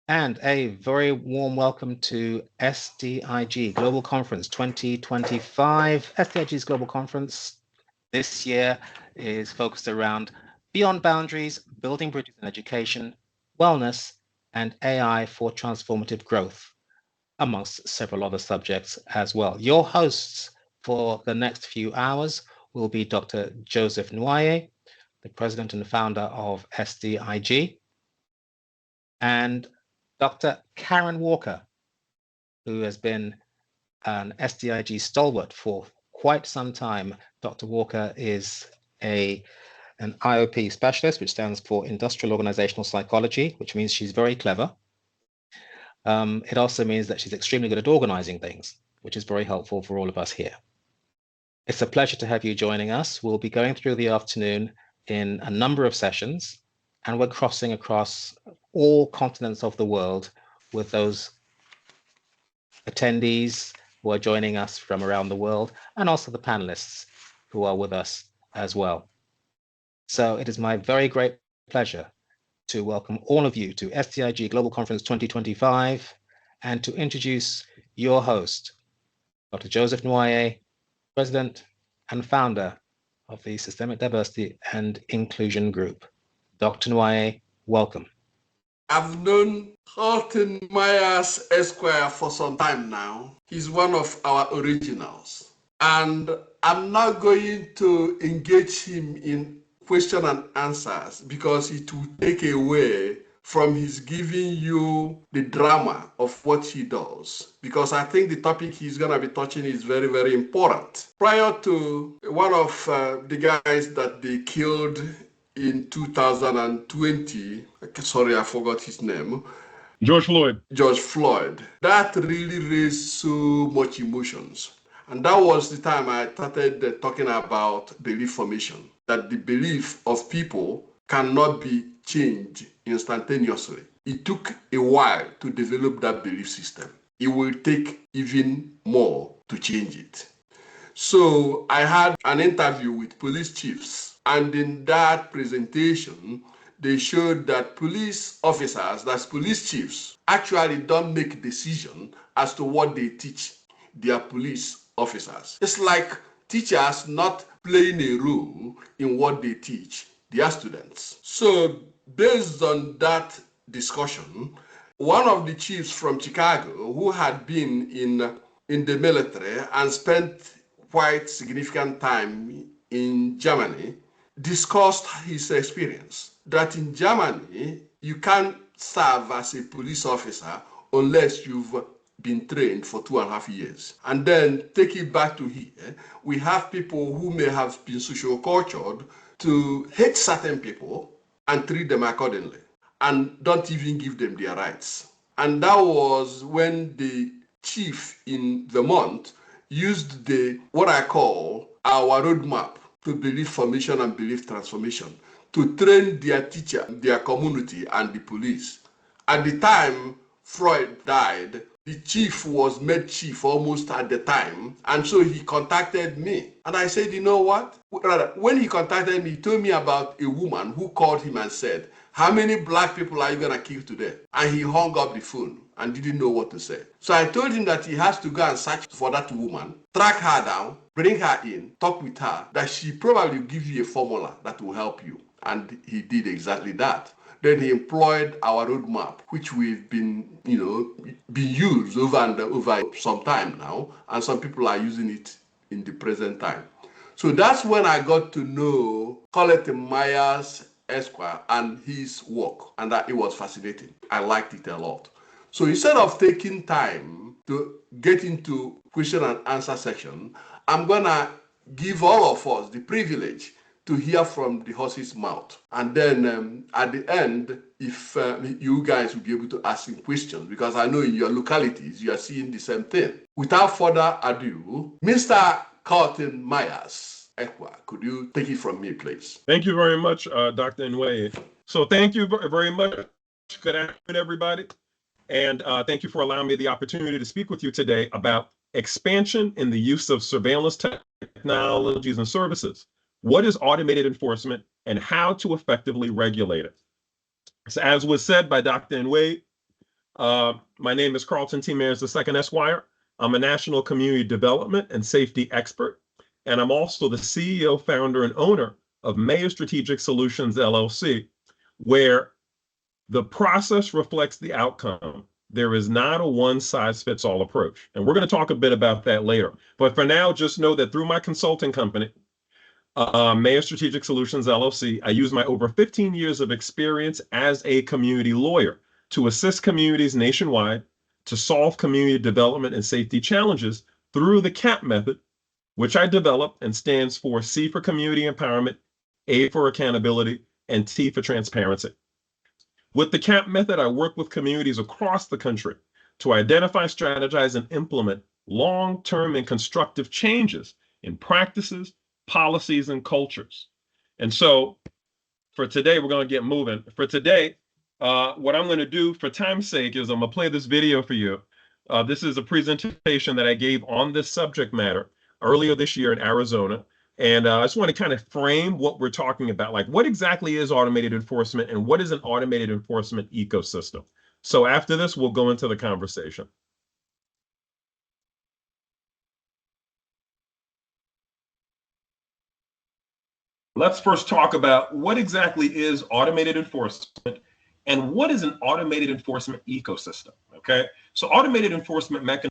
And a very warm welcome to SDIG Global Conference 2025. SDIG's Global Conference this year is focused around beyond boundaries, building bridges in education, wellness, and AI for transformative growth, amongst several other subjects as well. Your hosts for the next few hours will be Dr. Joseph Nwoye, the president and founder of SDIG, and Dr. Karen Walker, who has been an SDIG stalwart for quite some time. Dr. Walker is an IOP specialist, which stands for Industrial Organizational Psychology, which means she's very clever. It also means that she's extremely good at organizing things, which is very helpful for all of us here. It's a pleasure to have you joining us. We'll be going through the afternoon in a number of sessions, and we're crossing across all continents of the world with those attendees who are joining us from around the world, and also the panelists who are with us as well. So it is my very great pleasure to welcome all of you to SDIG Global Conference 2025 and to introduce your host, Dr. Joseph Nwoye, President and founder of the Systemic Diversity and Inclusion Group. Dr. Nwoye, welcome. I've known Carlton Myers Esquire for some time now. He's one of our originals. And I'm now going to engage him in question and answers because it will take away from his giving you the drama of what he does, because I think the topic he's going to be touching is very, very important. Prior to one of the guys that they killed in 2020, sorry, I forgot his name. George Floyd. George Floyd. That really raised so much emotions. And that was the time I started talking about belief formation, that the belief of people cannot be changed instantaneously. It took a while to develop that belief system. It will take even more to change it. So I had an interview with police chiefs, and in that presentation, they showed that police officers, that's police chiefs, actually don't make decisions as to what they teach their police officers. It's like teachers not playing a role in what they teach their students. So based on that discussion, one of the chiefs from Chicago who had been in the military and spent quite significant time in Germany discussed his experience that in Germany you can't serve as a police officer unless you've been trained for 2.5 years. And then take it back to here, we have people who may have been social cultured to hate certain people and treat them accordingly and don't even give them their rights. And that was when the chief in Vermont used what I call our roadmap to belief formation and belief transformation to train their teacher, their community, and the police. At the time Floyd died, the chief was made chief almost at the time, and so he contacted me. And I said, you know what? When he contacted me, he told me about a woman who called him and said, how many black people are you going to kill today? And he hung up the phone and didn't know what to say. So I told him that he has to go and search for that woman, track her down, bring her in, talk with her, that she probably will give you a formula that will help you. And he did exactly that. Then he employed our roadmap, which we've been used over and over some time now, and some people are using it in the present time. So that's when I got to know Carlton Myers Esquire and his work, and that it was fascinating. I liked it a lot. So instead of taking time to get into question and answer section, I'm gonna give all of us the privilege to hear from the horse's mouth. And then at the end, if you guys will be able to ask him questions, because I know in your localities, you are seeing the same thing. Without further ado, Mr. Carlton Myers Esquire, could you take it from me, please? Thank you very much, Dr. Nwoye. So thank you very much. Good afternoon, everybody. And thank you for allowing me the opportunity to speak with you today about expansion in the use of surveillance technologies and services. What is automated enforcement and how to effectively regulate it? So as was said by Dr. Nwoye, My name is Carlton T. Mayers II Esquire. I'm a national community development and safety expert, and I'm also the CEO, founder, and owner of Mayor Strategic Solutions, LLC, where the process reflects the outcome. There is not a one-size-fits-all approach. And we're going to talk a bit about that later. But for now, just know that through my consulting company, Mayor Strategic Solutions, LLC, I use my over 15 years of experience as a community lawyer to assist communities nationwide to solve community development and safety challenges through the CAP method, which I developed and stands for C for community empowerment, A for accountability, and T for transparency. With the CAP method, I work with communities across the country to identify, strategize, and implement long-term and constructive changes in practices, policies, and cultures. And so for today, we're going to get moving. For today, what I'm going to do for time's sake is I'm going to play this video for you. This is a presentation that I gave on this subject matter earlier this year in Arizona. And I just want to kind of frame what we're talking about, like what exactly is automated enforcement and what is an automated enforcement ecosystem. So after this, we'll go into the conversation. Let's first talk about what exactly is automated enforcement and what is an automated enforcement ecosystem, okay? So automated enforcement mechanisms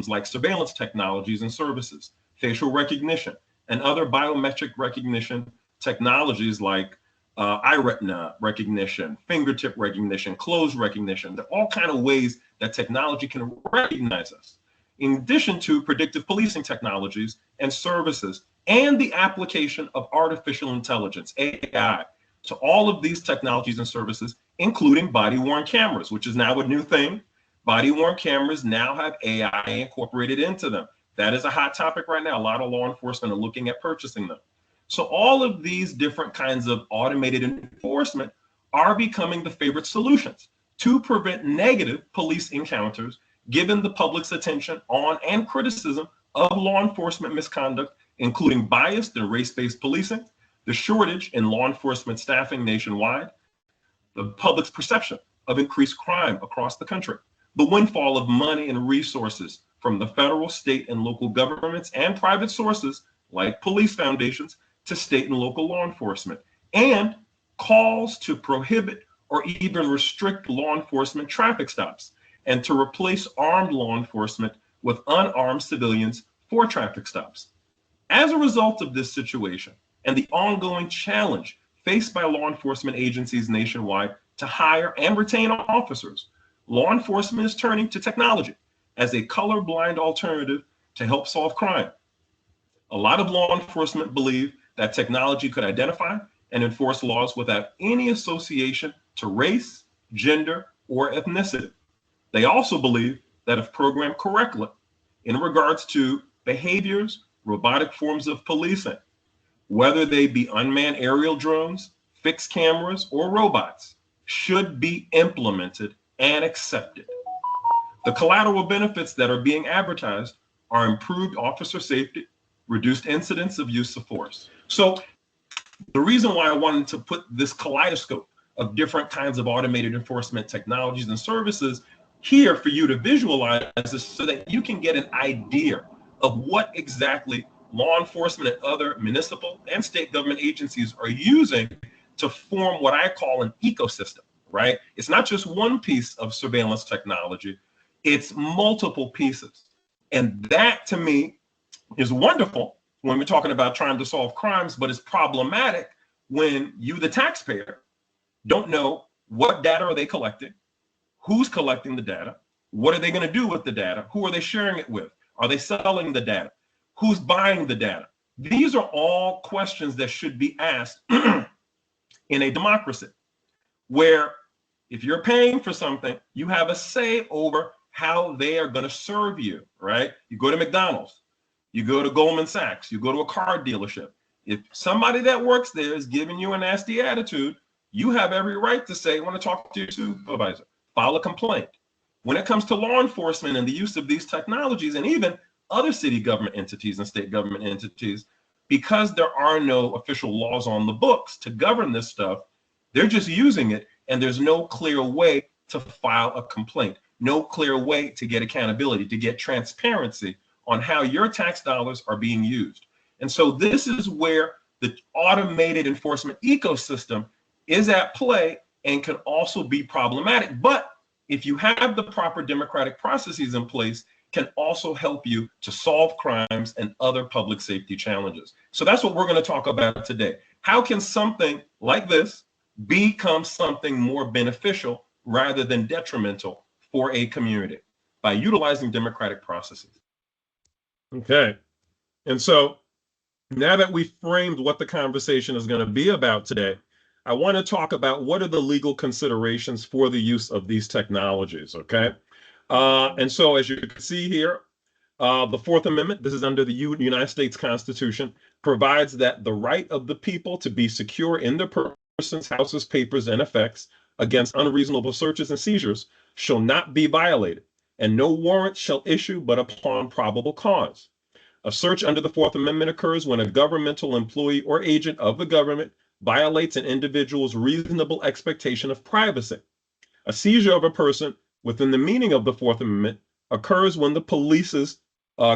like surveillance technologies and services, facial recognition, and other biometric recognition technologies like iRetina recognition, fingertip recognition, clothes recognition. There are all kinds of ways that technology can recognize us. In addition to predictive policing technologies and services and the application of artificial intelligence, AI, to all of these technologies and services, including body-worn cameras, which is now a new thing. Body-worn cameras now have AI incorporated into them. That is a hot topic right now. A lot of law enforcement are looking at purchasing them. So all of these different kinds of automated enforcement are becoming the favorite solutions to prevent negative police encounters, given the public's attention on and criticism of law enforcement misconduct, including biased and race-based policing, the shortage in law enforcement staffing nationwide, the public's perception of increased crime across the country, the windfall of money and resources from the federal, state, and local governments and private sources like police foundations to state and local law enforcement, and calls to prohibit or even restrict law enforcement traffic stops and to replace armed law enforcement with unarmed civilians for traffic stops. As a result of this situation and the ongoing challenge faced by law enforcement agencies nationwide to hire and retain officers, law enforcement is turning to technology as a colorblind alternative to help solve crime. A lot of law enforcement believe that technology could identify and enforce laws without any association to race, gender, or ethnicity. They also believe that if programmed correctly in regards to behaviors, robotic forms of policing, whether they be unmanned aerial drones, fixed cameras, or robots, should be implemented and accepted. The collateral benefits that are being advertised are improved officer safety, reduced incidents of use of force. So the reason why I wanted to put this kaleidoscope of different kinds of automated enforcement technologies and services here for you to visualize is so that you can get an idea of what exactly law enforcement and other municipal and state government agencies are using to form what I call an ecosystem, right? It's not just one piece of surveillance technology, it's multiple pieces. And that to me is wonderful when we're talking about trying to solve crimes, but it's problematic when you, the taxpayer, don't know what data are they collecting, who's collecting the data, what are they going to do with the data, who are they sharing it with, are they selling the data, who's buying the data. These are all questions that should be asked in a democracy, where if you're paying for something, you have a say over how they are going to serve you, right? You go to McDonald's, you go to Goldman Sachs, you go to a car dealership. If somebody that works there is giving you a nasty attitude, you have every right to say, I want to talk to your supervisor, file a complaint. When it comes to law enforcement and the use of these technologies, and even other city government entities and state government entities, because there are no official laws on the books to govern this stuff, They're just using it, and there's no clear way to file a complaint, no clear way to get accountability, to get transparency on how your tax dollars are being used. And so this is where the automated enforcement ecosystem is at play and can also be problematic. But if you have the proper democratic processes in place, can also help you to solve crimes and other public safety challenges. So that's what we're going to talk about today. How can something like this become something more beneficial rather than detrimental for a community by utilizing democratic processes? Okay. And so now that we've framed what the conversation is going to be about today, I want to talk about what are the legal considerations for the use of these technologies, okay? And so as you can see here, the Fourth Amendment, this is under the United States Constitution, provides that the right of the people to be secure in their persons, houses, papers, and effects against unreasonable searches and seizures shall not be violated, and no warrant shall issue but upon probable cause. A search under the Fourth Amendment occurs when a governmental employee or agent of the government violates an individual's reasonable expectation of privacy. A seizure of a person within the meaning of the Fourth Amendment occurs when the police's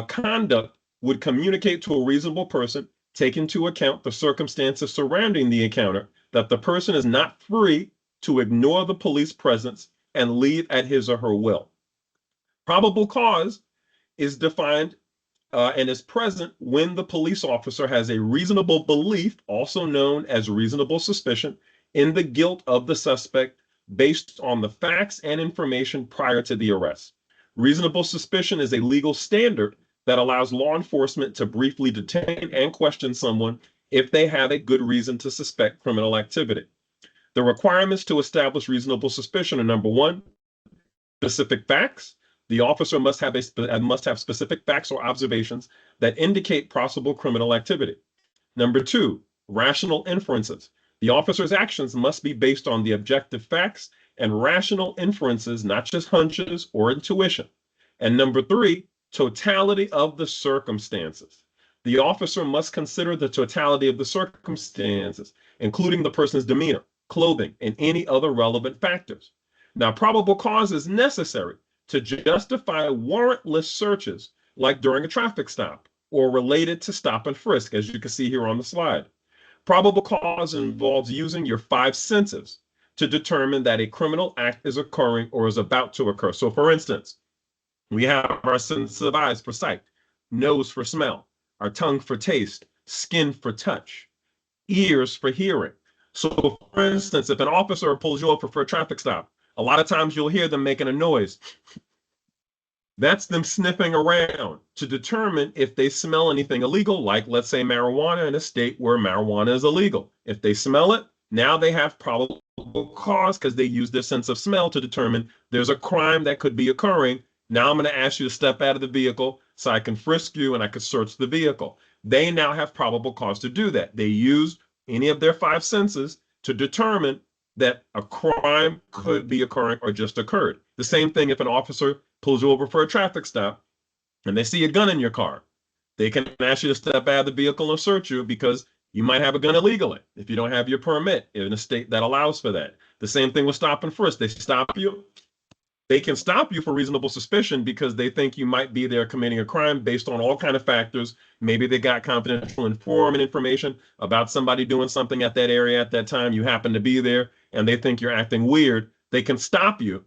conduct would communicate to a reasonable person, take into account the circumstances surrounding the encounter, that the person is not free to ignore the police presence and leave at his or her will. Probable cause is defined and is present when the police officer has a reasonable belief, also known as reasonable suspicion, in the guilt of the suspect based on the facts and information prior to the arrest. Reasonable suspicion is a legal standard that allows law enforcement to briefly detain and question someone if they have a good reason to suspect criminal activity. The requirements to establish reasonable suspicion are: number one, specific facts. The officer must have specific facts or observations that indicate possible criminal activity. Number two, rational inferences. The officer's actions must be based on the objective facts and rational inferences, not just hunches or intuition. And number three, totality of the circumstances. The officer must consider the totality of the circumstances, including the person's demeanor, clothing, and any other relevant factors. Now, probable cause is necessary to justify warrantless searches, like during a traffic stop or related to stop and frisk, as you can see here on the slide. Probable cause involves using your five senses to determine that a criminal act is occurring or is about to occur. So, for instance, we have our sense of eyes for sight, nose for smell, our tongue for taste, skin for touch, ears for hearing. So, for instance, if an officer pulls you over for a traffic stop, a lot of times you'll hear them making a noise. That's them sniffing around to determine if they smell anything illegal, like, let's say, marijuana in a state where marijuana is illegal. If they smell it, now they have probable cause because they use their sense of smell to determine there's a crime that could be occurring. Now I'm going to ask you to step out of the vehicle so I can frisk you and I could search the vehicle. They now have probable cause to do that. They used any of their five senses to determine that a crime could be occurring or just occurred. The same thing if an officer pulls you over for a traffic stop and they see a gun in your car. They can ask you to step out of the vehicle and search you because you might have a gun illegally if you don't have your permit in a state that allows for that. The same thing with stop and frisk. They stop you. They can stop you for reasonable suspicion because they think you might be there committing a crime based on all kinds of factors. Maybe they got confidential informant information about somebody doing something at that area at that time. You happen to be there and they think you're acting weird. They can stop you,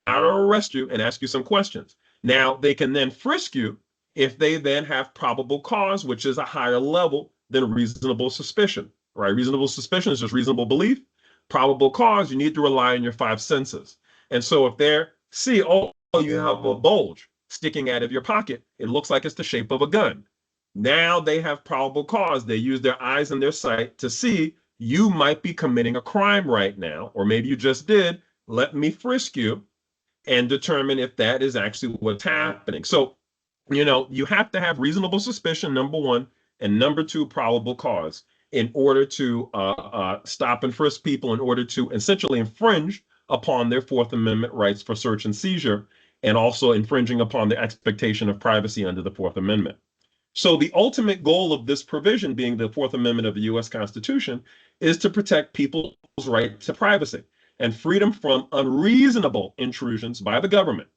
or arrest you, and ask you some questions. Now, they can then frisk you if they then have probable cause, which is a higher level than reasonable suspicion, right? Reasonable suspicion is just reasonable belief. Probable cause, you need to rely on your five senses. And so if they see, oh, you have a bulge sticking out of your pocket, it looks like it's the shape of a gun. Now they have probable cause. They use their eyes and their sight to see you might be committing a crime right now, or maybe you just did. Let me frisk you and determine if that is actually what's happening. So, you have to have reasonable suspicion, number one, and number two, probable cause in order to stop and frisk people, in order to essentially infringe upon their Fourth Amendment rights for search and seizure, and also infringing upon the expectation of privacy under the Fourth Amendment. So the ultimate goal of this provision, being the Fourth Amendment of the U.S. Constitution, is to protect people's right to privacy and freedom from unreasonable intrusions by the government.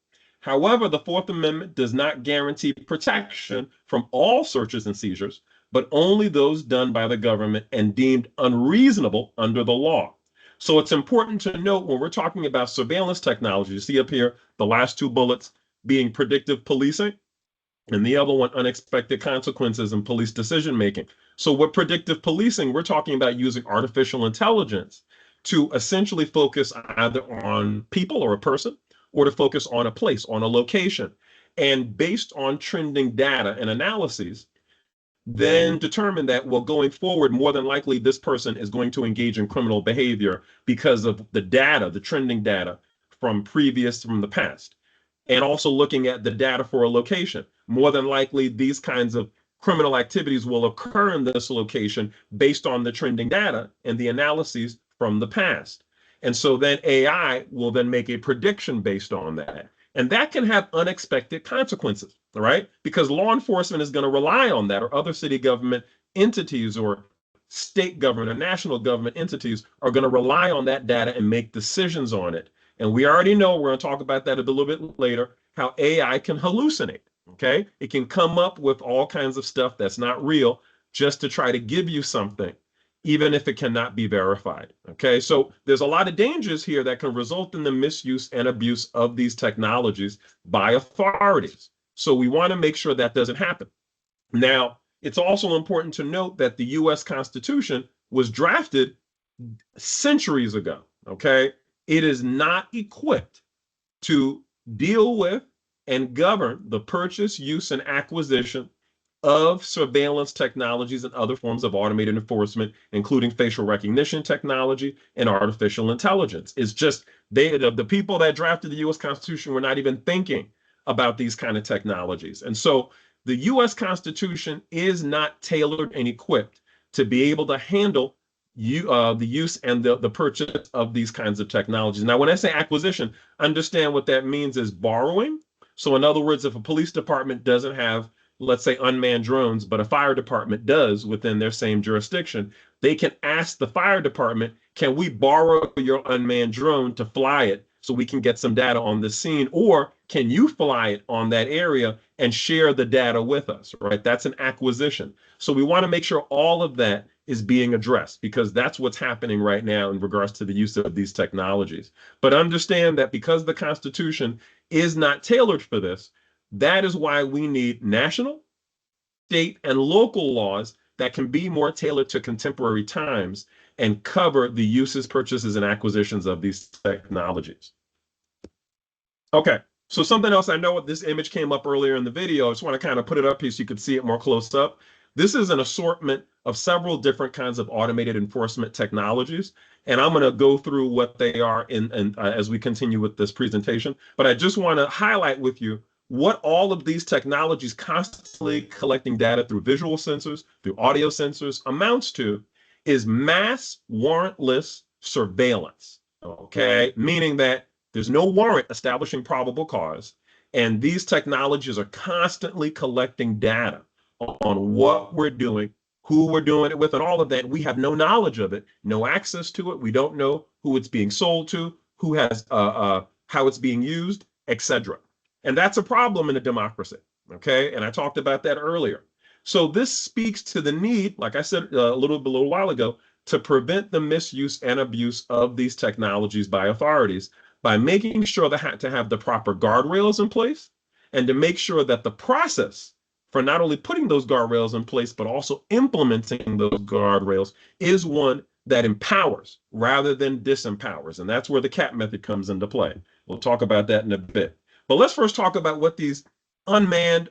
However, the Fourth Amendment does not guarantee protection from all searches and seizures, but only those done by the government and deemed unreasonable under the law. So it's important to note when we're talking about surveillance technology, you see up here the last two bullets being predictive policing, and the other one, unexpected consequences in police decision making. So with predictive policing, we're talking about using artificial intelligence to essentially focus either on people or a person, or to focus on a place, on a location. And based on trending data and analyses, then determine that, well, going forward, more than likely this person is going to engage in criminal behavior because of the data, the trending data from the past. And also looking at the data for a location. More than likely, these kinds of criminal activities will occur in this location based on the trending data and the analyses from the past. And so then AI will then make a prediction based on that. And that can have unexpected consequences, right? Because law enforcement is going to rely on that, or other city government entities or state government or national government entities are going to rely on that data and make decisions on it. And we already know, we're going to talk about that a little bit later, how AI can hallucinate, okay? It can come up with all kinds of stuff that's not real just to try to give you something, even if it cannot be verified, okay? So there's a lot of dangers here that can result in the misuse and abuse of these technologies by authorities. So we want to make sure that doesn't happen. Now, it's also important to note that the US Constitution was drafted centuries ago, okay? It is not equipped to deal with and govern the purchase, use, and acquisition of surveillance technologies and other forms of automated enforcement, including facial recognition technology and artificial intelligence. It's just the people that drafted the US Constitution were not even thinking about these kind of technologies. And so the US Constitution is not tailored and equipped to be able to handle the use and the purchase of these kinds of technologies. Now, when I say acquisition, understand what that means is borrowing. So in other words, if a police department doesn't have, let's say, unmanned drones, but a fire department does within their same jurisdiction, they can ask the fire department, can we borrow your unmanned drone to fly it so we can get some data on the scene? Or can you fly it on that area and share the data with us, right? That's an acquisition. So we want to make sure all of that is being addressed, because that's what's happening right now in regards to the use of these technologies. But understand that because the Constitution is not tailored for this, that is why we need national, state, and local laws that can be more tailored to contemporary times and cover the uses, purchases, and acquisitions of these technologies. Okay, so something else, I know this image came up earlier in the video. I just want to kind of put it up here so you could see it more close up. This is an assortment of several different kinds of automated enforcement technologies, and I'm going to go through what they are as we continue with this presentation. But I just want to highlight with you what all of these technologies constantly collecting data through visual sensors, through audio sensors, amounts to is mass warrantless surveillance, okay? Meaning that there's no warrant establishing probable cause, and these technologies are constantly collecting data on what we're doing, who we're doing it with, and all of that. We have no knowledge of it, no access to it. We don't know who it's being sold to, who has, how it's being used, etc. And that's a problem in a democracy, okay? And I talked about that earlier. So this speaks to the need, like I said a little while ago, to prevent the misuse and abuse of these technologies by authorities by making sure to have the proper guardrails in place, and to make sure that the process for not only putting those guardrails in place, but also implementing those guardrails is one that empowers rather than disempowers. And that's where the CAP method comes into play. We'll talk about that in a bit. But let's first talk about what these automated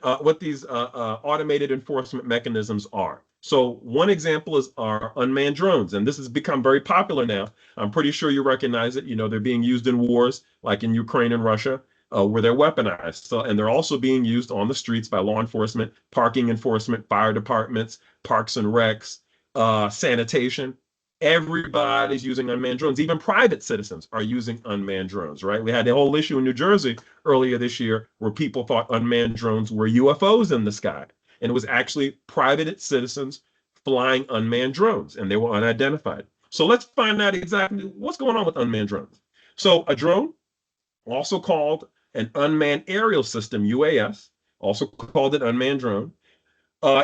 enforcement mechanisms are. So one example is our unmanned drones, and this has become very popular now. I'm pretty sure you recognize it. You know, they're being used in wars like in Ukraine and Russia, where they're weaponized. So, and they're also being used on the streets by law enforcement, parking enforcement, fire departments, parks and recs, sanitation. Everybody's using unmanned drones. Even private citizens are using unmanned drones, right? We had a whole issue in New Jersey earlier this year where people thought unmanned drones were UFOs in the sky. And it was actually private citizens flying unmanned drones, and they were unidentified. So let's find out exactly what's going on with unmanned drones. So a drone, also called an unmanned aerial system, UAS, also called an unmanned drone,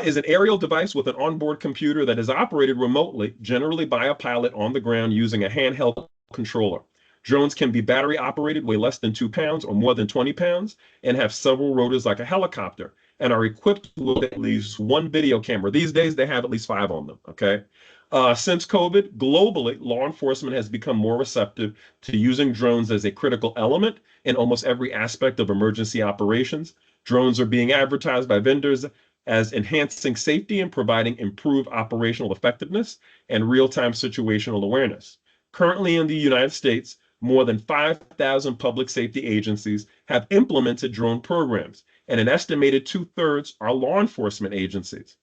is an aerial device with an onboard computer that is operated remotely, generally by a pilot on the ground using a handheld controller. Drones can be battery operated, weigh less than 2 pounds or more than 20 pounds, and have several rotors like a helicopter, and are equipped with at least one video camera. These days, they have at least 5 on them, okay? Since COVID, globally, law enforcement has become more receptive to using drones as a critical element in almost every aspect of emergency operations. Drones are being advertised by vendors as enhancing safety and providing improved operational effectiveness and real-time situational awareness. Currently in the United States, more than 5,000 public safety agencies have implemented drone programs, and an estimated 2/3 are law enforcement agencies.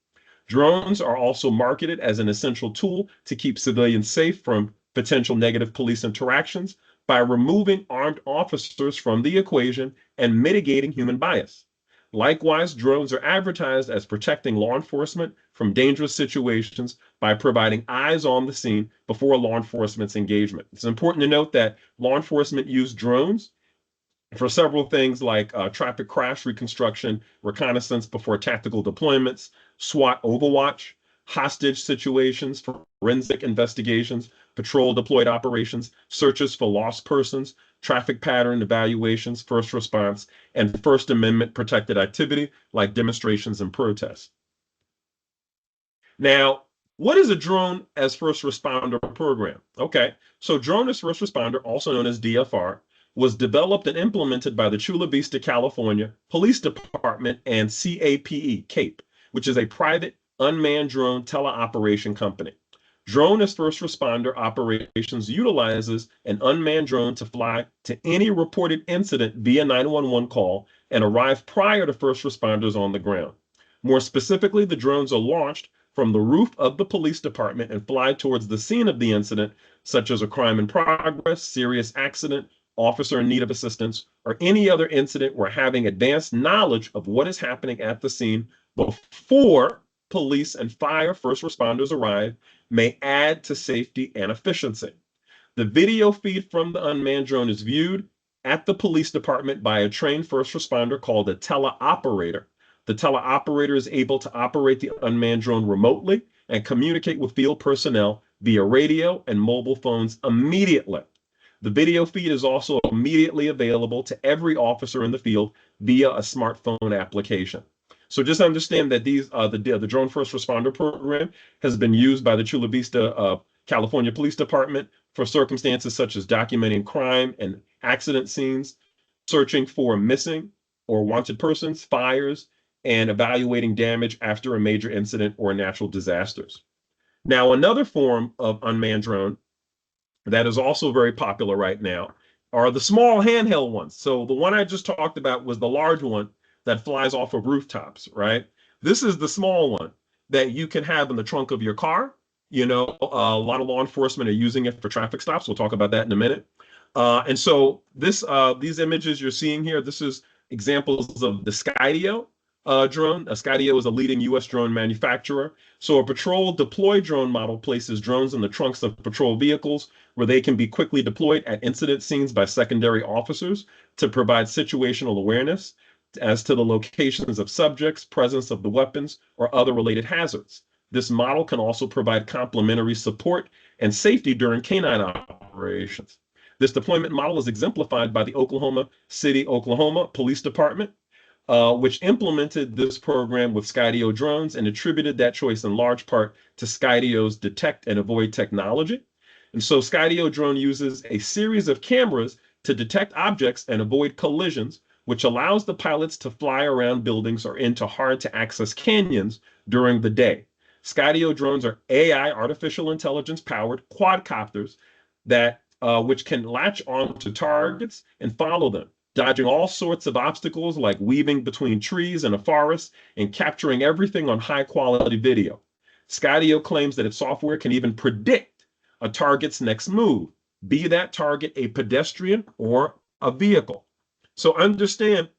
Drones are also marketed as an essential tool to keep civilians safe from potential negative police interactions by removing armed officers from the equation and mitigating human bias. Likewise, drones are advertised as protecting law enforcement from dangerous situations by providing eyes on the scene before law enforcement's engagement. It's important to note that law enforcement use drones for several things like traffic crash reconstruction, reconnaissance before tactical deployments, SWAT overwatch, hostage situations, forensic investigations, patrol deployed operations, searches for lost persons, traffic pattern evaluations, first response, and First Amendment protected activity like demonstrations and protests. Now, what is a drone as first responder program? Okay, so drone as first responder, also known as DFR, was developed and implemented by the Chula Vista, California Police Department and CAPE, which is a private unmanned drone teleoperation company. Drone as first responder operations utilizes an unmanned drone to fly to any reported incident via 911 call and arrive prior to first responders on the ground. More specifically, the drones are launched from the roof of the police department and fly towards the scene of the incident, such as a crime in progress, serious accident, officer in need of assistance, or any other incident where having advanced knowledge of what is happening at the scene before police and fire first responders arrive may add to safety and efficiency. The video feed from the unmanned drone is viewed at the police department by a trained first responder called a teleoperator. The teleoperator is able to operate the unmanned drone remotely and communicate with field personnel via radio and mobile phones immediately. The video feed is also immediately available to every officer in the field via a smartphone application. So just understand that the drone first responder program has been used by the Chula Vista, California Police Department for circumstances such as documenting crime and accident scenes, searching for missing or wanted persons, fires, and evaluating damage after a major incident or natural disasters. Now, another form of unmanned drone that is also very popular right now are the small handheld ones. So the one I just talked about was the large one that flies off of rooftops, right? This is the small one that you can have in the trunk of your car. You know, a lot of law enforcement are using it for traffic stops. We'll talk about that in a minute. And so these images you're seeing here, this is examples of the Skydio drone. Skydio is a leading U.S. drone manufacturer. So a patrol deploy drone model places drones in the trunks of patrol vehicles where they can be quickly deployed at incident scenes by secondary officers to provide situational awareness as to the locations of subjects, presence of the weapons, or other related hazards. This model can also provide complementary support and safety during canine operations. This deployment model is exemplified by the Oklahoma City, Oklahoma Police Department, which implemented this program with Skydio drones and attributed that choice in large part to Skydio's detect and avoid technology. And so Skydio drone uses a series of cameras to detect objects and avoid collisions, which allows the pilots to fly around buildings or into hard to access canyons during the day. Skydio drones are AI, artificial intelligence powered quadcopters that which can latch onto targets and follow them, dodging all sorts of obstacles like weaving between trees in a forest and capturing everything on high quality video. Skydio claims that its software can even predict a target's next move, be that target a pedestrian or a vehicle. So understand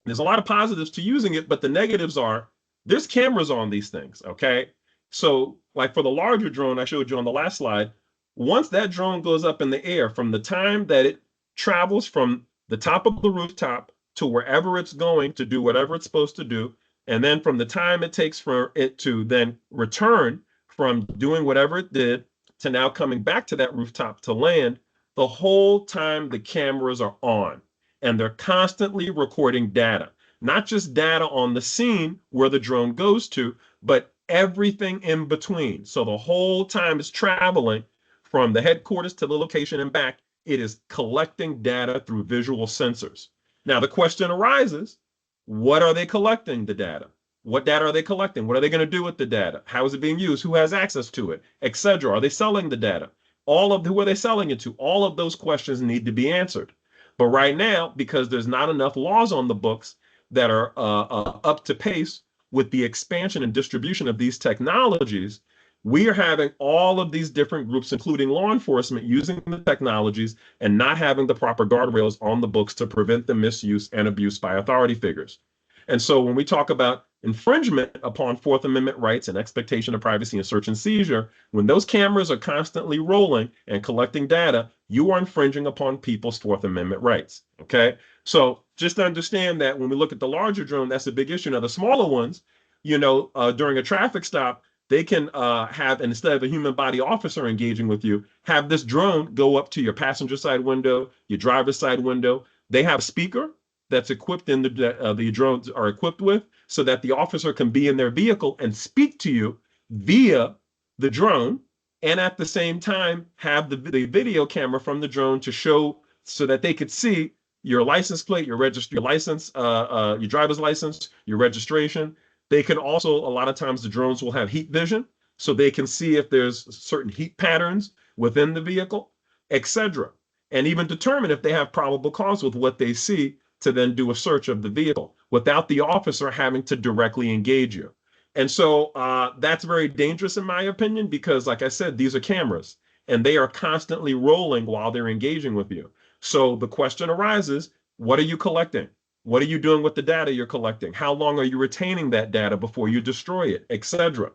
there's a lot of positives to using it, but the negatives are There's cameras on these things, okay? So like for the larger drone I showed you on the last slide, once that drone goes up in the air, from the time that it travels from the top of the rooftop to wherever it's going to do whatever it's supposed to do, and then from the time it takes for it to then return from doing whatever it did to now coming back to that rooftop to land, the whole time the cameras are on and they're constantly recording data, not just data on the scene where the drone goes to, but everything in between. So the whole time it's traveling from the headquarters to the location and back, it is collecting data through visual sensors. Now the question arises, what are they collecting the data? What data are they collecting? What are they going to do with the data? How is it being used? Who has access to it, etc.? Are they selling the data? Who are they selling it to? All of those questions need to be answered. But right now, because there's not enough laws on the books that are up to pace with the expansion and distribution of these technologies, we are having all of these different groups, including law enforcement, using the technologies and not having the proper guardrails on the books to prevent the misuse and abuse by authority figures. And so when we talk about infringement upon Fourth Amendment rights and expectation of privacy and search and seizure, when those cameras are constantly rolling and collecting data, you are infringing upon people's Fourth Amendment rights. Okay. So just understand that when we look at the larger drone, that's a big issue. Now, the smaller ones, during a traffic stop, they can have, instead of a human body officer engaging with you, have this drone go up to your passenger side window, your driver's side window. They have a speaker that's equipped in the drones are equipped with, so that the officer can be in their vehicle and speak to you via the drone, and at the same time have the video camera from the drone to show, so that they could see your license plate, your license, your driver's license, your registration. They can also, a lot of times the drones will have heat vision, so they can see if there's certain heat patterns within the vehicle, etc. And even determine if they have probable cause with what they see to then do a search of the vehicle without the officer having to directly engage you. And so that's very dangerous in my opinion, because like I said, these are cameras and they are constantly rolling while they're engaging with you. So the question arises, what are you collecting? What are you doing with the data you're collecting? How long are you retaining that data before you destroy it, etc.?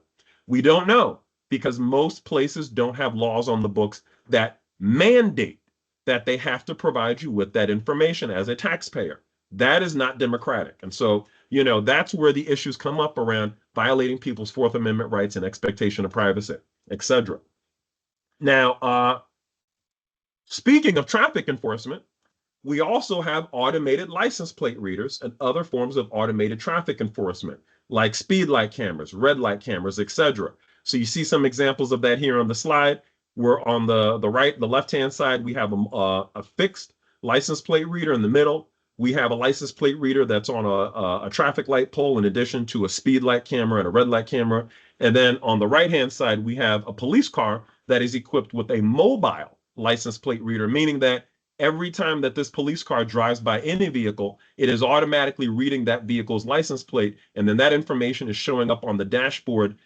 We don't know, because most places don't have laws on the books that mandate that they have to provide you with that information as a taxpayer. That is not democratic. And so, that's where the issues come up around violating people's Fourth Amendment rights and expectation of privacy, etc. Now, speaking of traffic enforcement, we also have automated license plate readers and other forms of automated traffic enforcement, like speed light cameras, red light cameras, etc. So you see some examples of that here on the slide. We're on the left-hand side, we have a fixed license plate reader. In the middle, we have a license plate reader that's on a traffic light pole, in addition to a speed light camera and a red light camera. And then on the right-hand side, we have a police car that is equipped with a mobile license plate reader, meaning that every time that this police car drives by any vehicle, it is automatically reading that vehicle's license plate, and then that information is showing up on the dashboard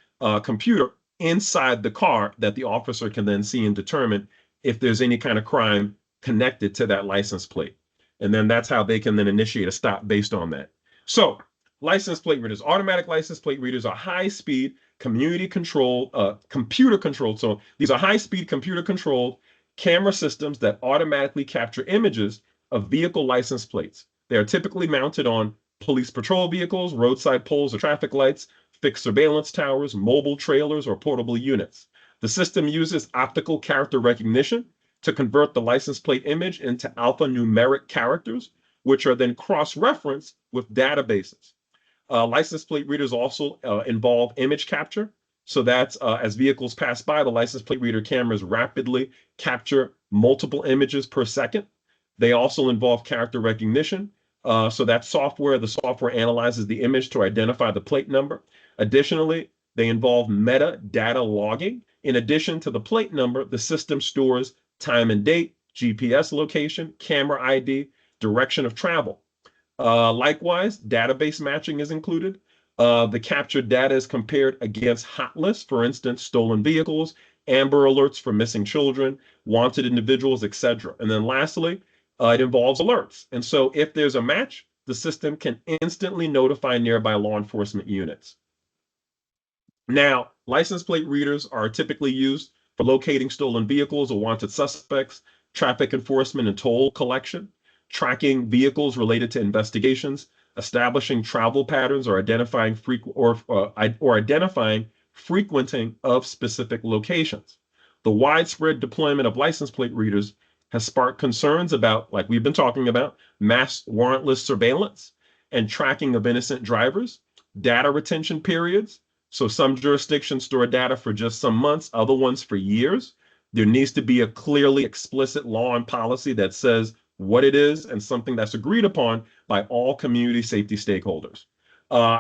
computer inside the car that the officer can then see and determine if there's any kind of crime connected to that license plate. And then that's how they can then initiate a stop based on that. So license plate readers, automatic license plate readers are high-speed, computer controlled. So these are high-speed, computer-controlled camera systems that automatically capture images of vehicle license plates. They are typically mounted on police patrol vehicles, roadside poles or traffic lights, fixed surveillance towers, mobile trailers, or portable units. The system uses optical character recognition to convert the license plate image into alphanumeric characters, which are then cross-referenced with databases. License plate readers also involve image capture. So that's as vehicles pass by, the license plate reader cameras rapidly capture multiple images per second. They also involve character recognition. So that the software analyzes the image to identify the plate number. Additionally, they involve metadata logging. In addition to the plate number, the system stores time and date, GPS location, camera ID, direction of travel. Likewise, database matching is included. The captured data is compared against hot lists, for instance, stolen vehicles, Amber Alerts for missing children, wanted individuals, etc. And then lastly, it involves alerts. And so if there's a match, the system can instantly notify nearby law enforcement units. Now, license plate readers are typically used for locating stolen vehicles or wanted suspects, traffic enforcement and toll collection, tracking vehicles related to investigations, establishing travel patterns, or identifying identifying frequenting of specific locations. The widespread deployment of license plate readers has sparked concerns about, like we've been talking about, mass warrantless surveillance and tracking of innocent drivers, data retention periods. So some jurisdictions store data for just some months, other ones for years. There needs to be a clearly explicit law and policy that says what it is and something that's agreed upon by all community safety stakeholders.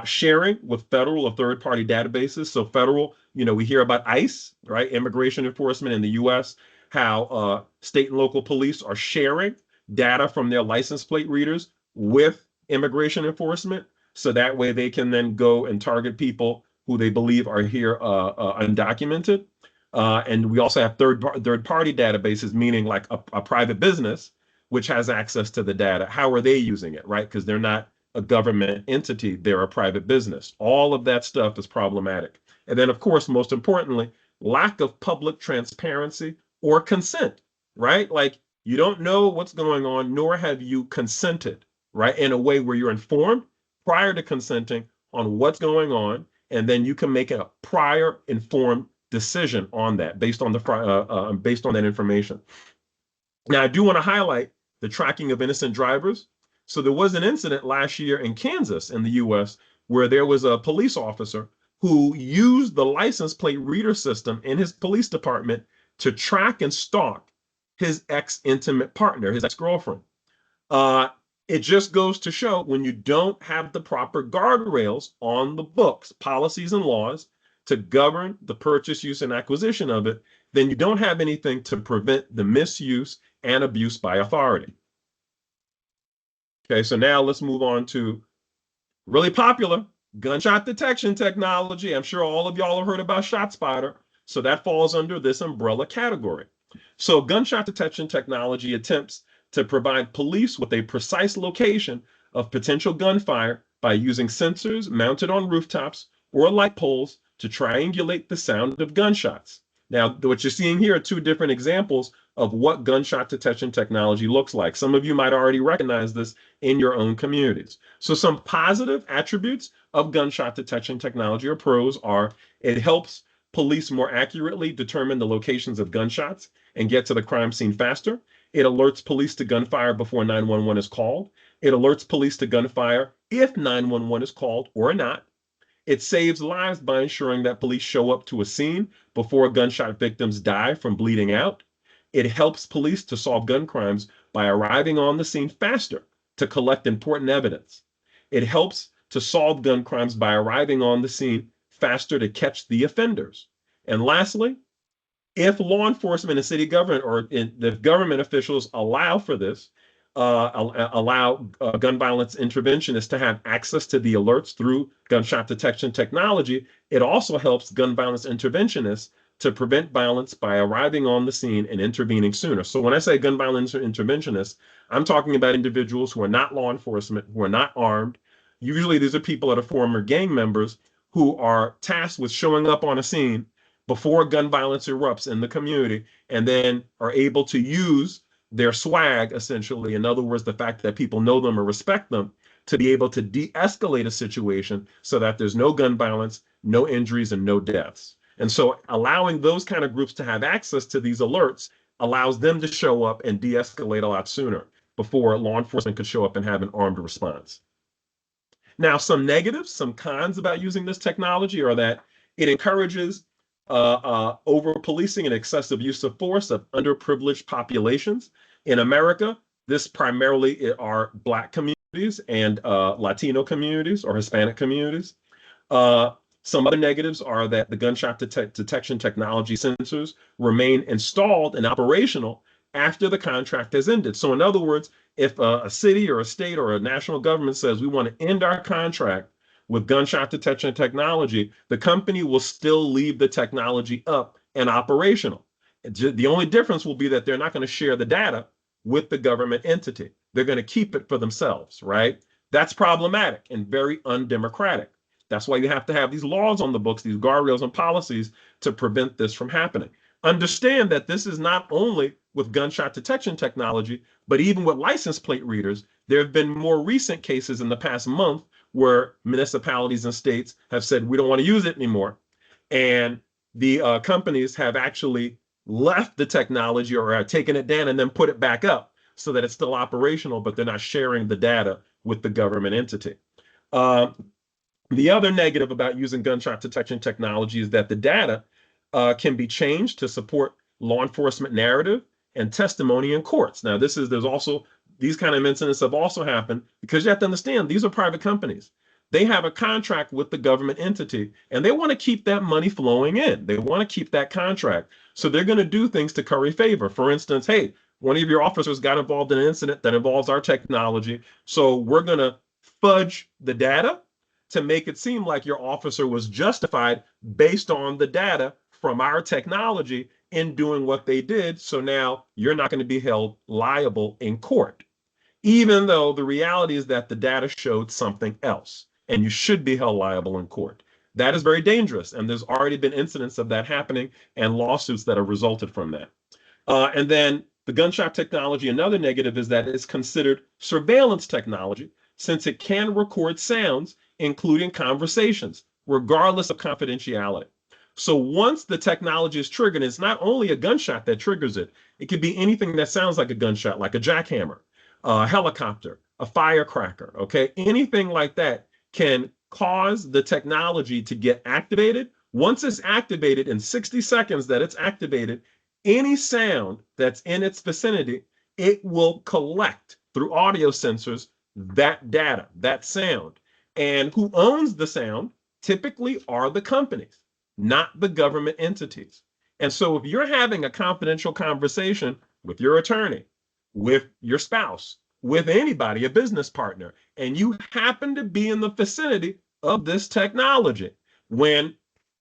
Sharing with federal or third-party databases. So federal, we hear about ICE, right? Immigration enforcement in the US, how state and local police are sharing data from their license plate readers with immigration enforcement. So that way they can then go and target people who they believe are here undocumented. And we also have third-party databases, meaning like a private business, which has access to the data. How are they using it, right? Because they're not a government entity, they're a private business. All of that stuff is problematic. And then, of course, most importantly, lack of public transparency or consent, right? Like you don't know what's going on, nor have you consented, right? In a way where you're informed prior to consenting on what's going on, and then you can make a prior informed decision on that based on that information. Now, I do want to highlight the tracking of innocent drivers. So there was an incident last year in Kansas in the US where there was a police officer who used the license plate reader system in his police department to track and stalk his ex-intimate partner, his ex-girlfriend. It just goes to show when you don't have the proper guardrails on the books, policies and laws to govern the purchase, use, and acquisition of it, then you don't have anything to prevent the misuse and abuse by authority. Okay, so now let's move on to really popular gunshot detection technology. I'm sure all of y'all have heard about ShotSpotter. So that falls under this umbrella category. So gunshot detection technology attempts to provide police with a precise location of potential gunfire by using sensors mounted on rooftops or light poles to triangulate the sound of gunshots. Now, what you're seeing here are two different examples of what gunshot detection technology looks like. Some of you might already recognize this in your own communities. So some positive attributes of gunshot detection technology or pros are it helps police more accurately determine the locations of gunshots and get to the crime scene faster. It alerts police to gunfire before 911 is called. It alerts police to gunfire if 911 is called or not. It saves lives by ensuring that police show up to a scene before gunshot victims die from bleeding out. It helps police to solve gun crimes by arriving on the scene faster to collect important evidence. It helps to solve gun crimes by arriving on the scene faster to catch the offenders. And lastly, if law enforcement and city government or the government officials allow for this, allow gun violence interventionists to have access to the alerts through gunshot detection technology, it also helps gun violence interventionists to prevent violence by arriving on the scene and intervening sooner. So when I say gun violence interventionists, I'm talking about individuals who are not law enforcement, who are not armed. Usually these are people that are former gang members who are tasked with showing up on a scene before gun violence erupts in the community and then are able to use their swag, essentially, in other words, the fact that people know them or respect them, to be able to de-escalate a situation so that there's no gun violence, no injuries, and no deaths. And so allowing those kind of groups to have access to these alerts allows them to show up and de-escalate a lot sooner before law enforcement could show up and have an armed response. Now, some negatives, some cons about using this technology are that it encourages over-policing and excessive use of force of underprivileged populations. In America, this primarily are Black communities and Latino communities or Hispanic communities. Some other negatives are that the gunshot detection technology sensors remain installed and operational after the contract has ended. So in other words, if a city or a state or a national government says we want to end our contract with gunshot detection technology, the company will still leave the technology up and operational. The only difference will be that they're not going to share the data with the government entity. They're going to keep it for themselves, right? That's problematic and very undemocratic. That's why you have to have these laws on the books, these guardrails and policies to prevent this from happening. Understand that this is not only with gunshot detection technology, but even with license plate readers. There have been more recent cases in the past month where municipalities and states have said, we don't want to use it anymore. And the companies have actually left the technology or taken it down and then put it back up so that it's still operational, but they're not sharing the data with the government entity. The other negative about using gunshot detection technology is that the data can be changed to support law enforcement narrative and testimony in courts. Now, there's also these kind of incidents have also happened because you have to understand these are private companies. They have a contract with the government entity and they want to keep that money flowing in. They want to keep that contract. So they're going to do things to curry favor. For instance, hey, one of your officers got involved in an incident that involves our technology. So we're going to fudge the data to make it seem like your officer was justified based on the data from our technology in doing what they did. So now you're not going to be held liable in court, even though the reality is that the data showed something else and you should be held liable in court. That is very dangerous. And there's already been incidents of that happening and lawsuits that have resulted from that. And then the gunshot technology, another negative is that it's considered surveillance technology since it can record sounds, including conversations, regardless of confidentiality. So once the technology is triggered, it's not only a gunshot that triggers it. It could be anything that sounds like a gunshot, like a jackhammer, a helicopter, a firecracker, okay? Anything like that can cause the technology to get activated. Once it's activated, in 60 seconds that it's activated, any sound that's in its vicinity, it will collect through audio sensors that data, that sound. And who owns the sound typically are the companies, not the government entities. And so if you're having a confidential conversation with your attorney, with your spouse, with anybody, a business partner, and you happen to be in the vicinity of this technology, when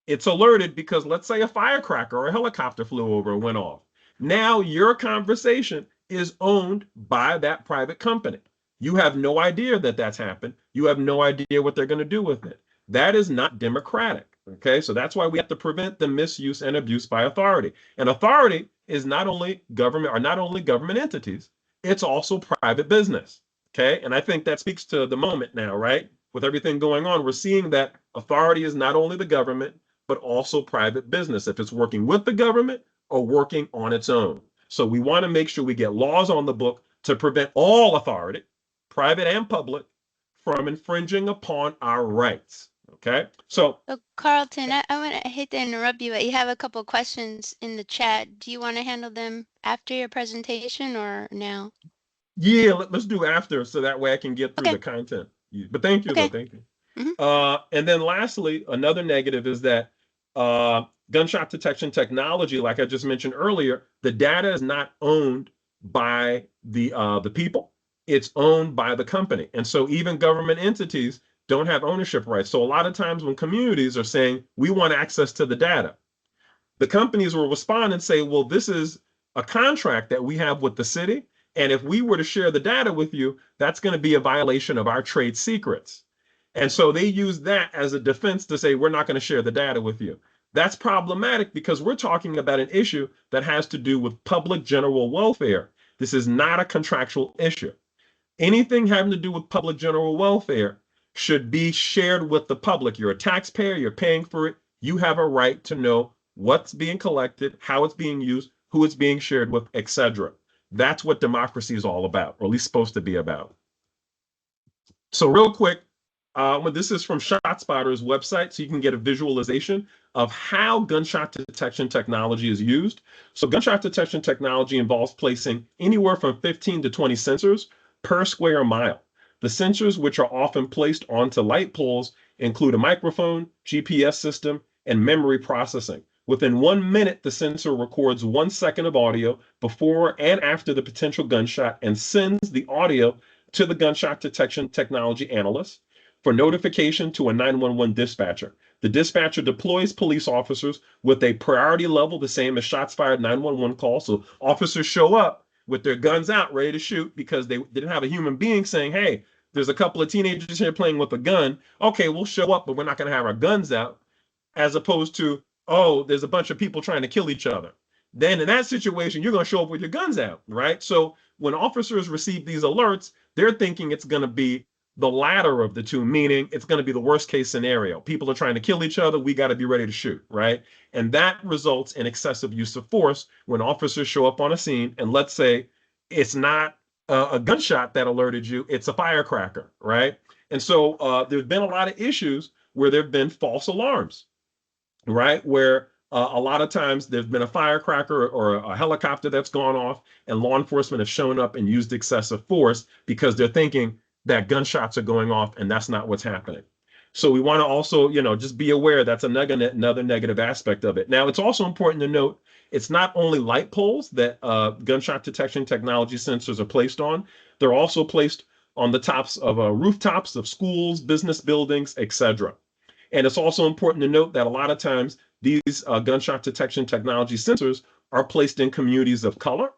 it's alerted because let's say a firecracker or a helicopter flew over and went off, now your conversation is owned by that private company. You have no idea that that's happened. You have no idea what they're going to do with it. That is not democratic. Okay, so that's why we have to prevent the misuse and abuse by authority. And authority is not only government entities, it's also private business. Okay, and I think that speaks to the moment now, right? With everything going on, we're seeing that authority is not only the government, but also private business, if it's working with the government or working on its own. So we want to make sure we get laws on the book to prevent all authority, private and public, from infringing upon our rights. Okay, so Carlton, I hate to interrupt you, but you have a couple questions in the chat. Do you want to handle them after your presentation or now? Yeah, let's do after so that way I can get through the content. But thank you, though. Thank you. And then lastly, another negative is that gunshot detection technology, like I just mentioned earlier, the data is not owned by the people. It's owned by the company. And so even government entities don't have ownership rights. So a lot of times when communities are saying, we want access to the data, the companies will respond and say, well, this is a contract that we have with the city. And if we were to share the data with you, that's going to be a violation of our trade secrets. And so they use that as a defense to say, we're not going to share the data with you. That's problematic because we're talking about an issue that has to do with public general welfare. This is not a contractual issue. Anything having to do with public general welfare should be shared with the public. You're a taxpayer, you're paying for it. You have a right to know what's being collected, how it's being used, who it's being shared with, etc. That's what democracy is all about, or at least supposed to be about. So real quick, this is from ShotSpotter's website, so you can get a visualization of how gunshot detection technology is used. So gunshot detection technology involves placing anywhere from 15 to 20 sensors per square mile. The sensors, which are often placed onto light poles, include a microphone, GPS system, and memory processing. Within 1 minute, the sensor records 1 second of audio before and after the potential gunshot and sends the audio to the gunshot detection technology analyst for notification to a 911 dispatcher. The dispatcher deploys police officers with a priority level, the same as shots fired 911 calls. So officers show up with their guns out, ready to shoot because they didn't have a human being saying, hey, there's a couple of teenagers here playing with a gun. Okay, we'll show up, but we're not going to have our guns out, as opposed to, oh, there's a bunch of people trying to kill each other. Then in that situation, you're going to show up with your guns out, right? So when officers receive these alerts, they're thinking it's going to be the latter of the two, meaning it's going to be the worst case scenario. People are trying to kill each other. We got to be ready to shoot, right? And that results in excessive use of force when officers show up on a scene. And let's say it's not a gunshot that alerted you, it's a firecracker, right? And so there's been a lot of issues where there have been false alarms, right? Where a lot of times there's been a firecracker or a helicopter that's gone off, and law enforcement have shown up and used excessive force because they're thinking that gunshots are going off, and that's not what's happening. So we want to also, just be aware that's another negative aspect of it. Now, it's also important to note it's not only light poles that gunshot detection technology sensors are placed on. They're also placed on the tops of rooftops of schools, business buildings, etc. And it's also important to note that a lot of times these gunshot detection technology sensors are placed in communities of color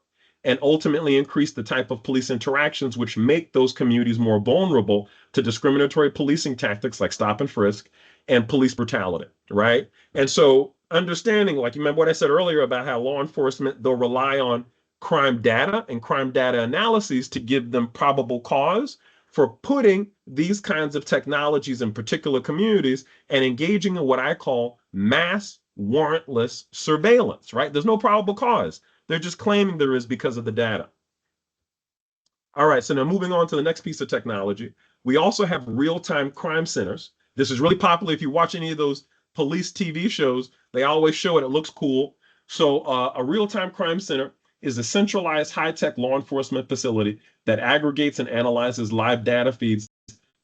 and ultimately increase the type of police interactions, which make those communities more vulnerable to discriminatory policing tactics like stop and frisk and police brutality, right? And so understanding, like, you remember what I said earlier about how law enforcement, they'll rely on crime data and crime data analyses to give them probable cause for putting these kinds of technologies in particular communities and engaging in what I call mass warrantless surveillance, right? There's no probable cause. They're just claiming there is because of the data. All right, so now moving on to the next piece of technology, we also have real-time crime centers. This is really popular. If you watch any of those police TV shows, they always show it. It looks cool. So a real-time crime center is a centralized high-tech law enforcement facility that aggregates and analyzes live data feeds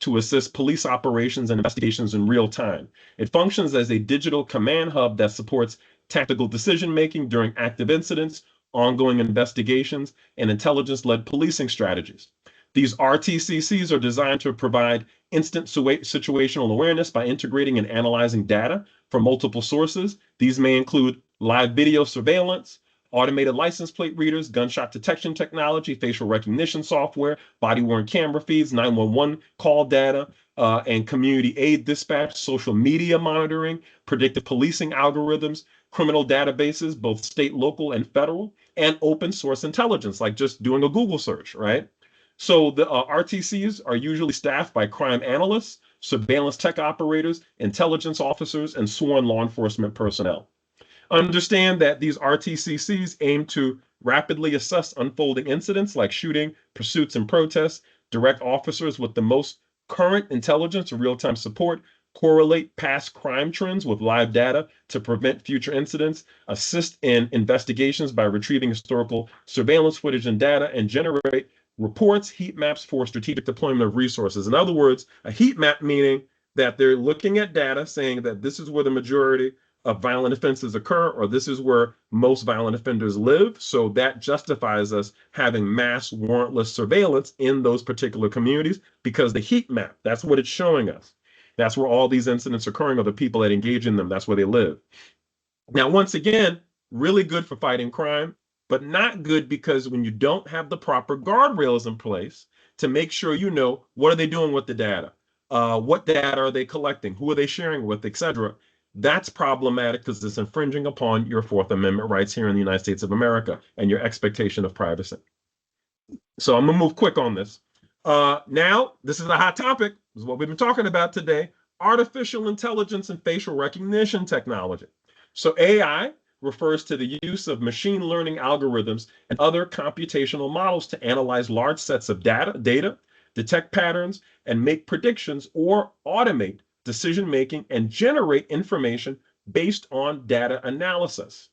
to assist police operations and investigations in real time. It functions as a digital command hub that supports tactical decision-making during active incidents, ongoing investigations, and intelligence-led policing strategies. These RTCCs are designed to provide instant situational awareness by integrating and analyzing data from multiple sources. These may include live video surveillance, automated license plate readers, gunshot detection technology, facial recognition software, body-worn camera feeds, 911 call data, and community aid dispatch, social media monitoring, predictive policing algorithms, criminal databases, both state, local, and federal, and open source intelligence, like just doing a Google search, right? So the RTCs are usually staffed by crime analysts, surveillance tech operators, intelligence officers, and sworn law enforcement personnel. Understand that these RTCCs aim to rapidly assess unfolding incidents like shooting, pursuits, and protests, direct officers with the most current intelligence or real-time support, correlate past crime trends with live data to prevent future incidents, assist in investigations by retrieving historical surveillance footage and data, and generate reports, heat maps for strategic deployment of resources. In other words, a heat map meaning that they're looking at data saying that this is where the majority of violent offenses occur, or this is where most violent offenders live. So that justifies us having mass warrantless surveillance in those particular communities because the heat map, that's what it's showing us. That's where all these incidents are occurring, or the people that engage in them, that's where they live. Now, once again, really good for fighting crime, but not good because when you don't have the proper guardrails in place to make sure you know what are they doing with the data, what data are they collecting, who are they sharing with, etc. That's problematic because it's infringing upon your Fourth Amendment rights here in the United States of America and your expectation of privacy. So I'm gonna move quick on this. Now, this is a hot topic. This is what we've been talking about today: artificial intelligence and facial recognition technology. So AI refers to the use of machine learning algorithms and other computational models to analyze large sets of data, detect patterns, and make predictions or automate decision-making and generate information based on data analysis.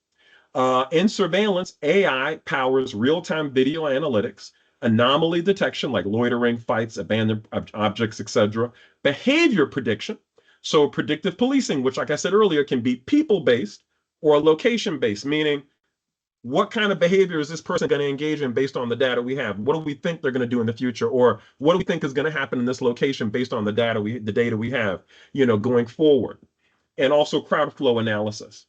In surveillance, AI powers real-time video analytics, anomaly detection like loitering, fights, abandoned objects, etc., behavior prediction, so predictive policing, which, like I said earlier, can be people-based or location-based, meaning what kind of behavior is this person going to engage in based on the data we have? What do we think they're going to do in the future? Or what do we think is going to happen in this location based on the data we have, going forward? And also crowd flow analysis.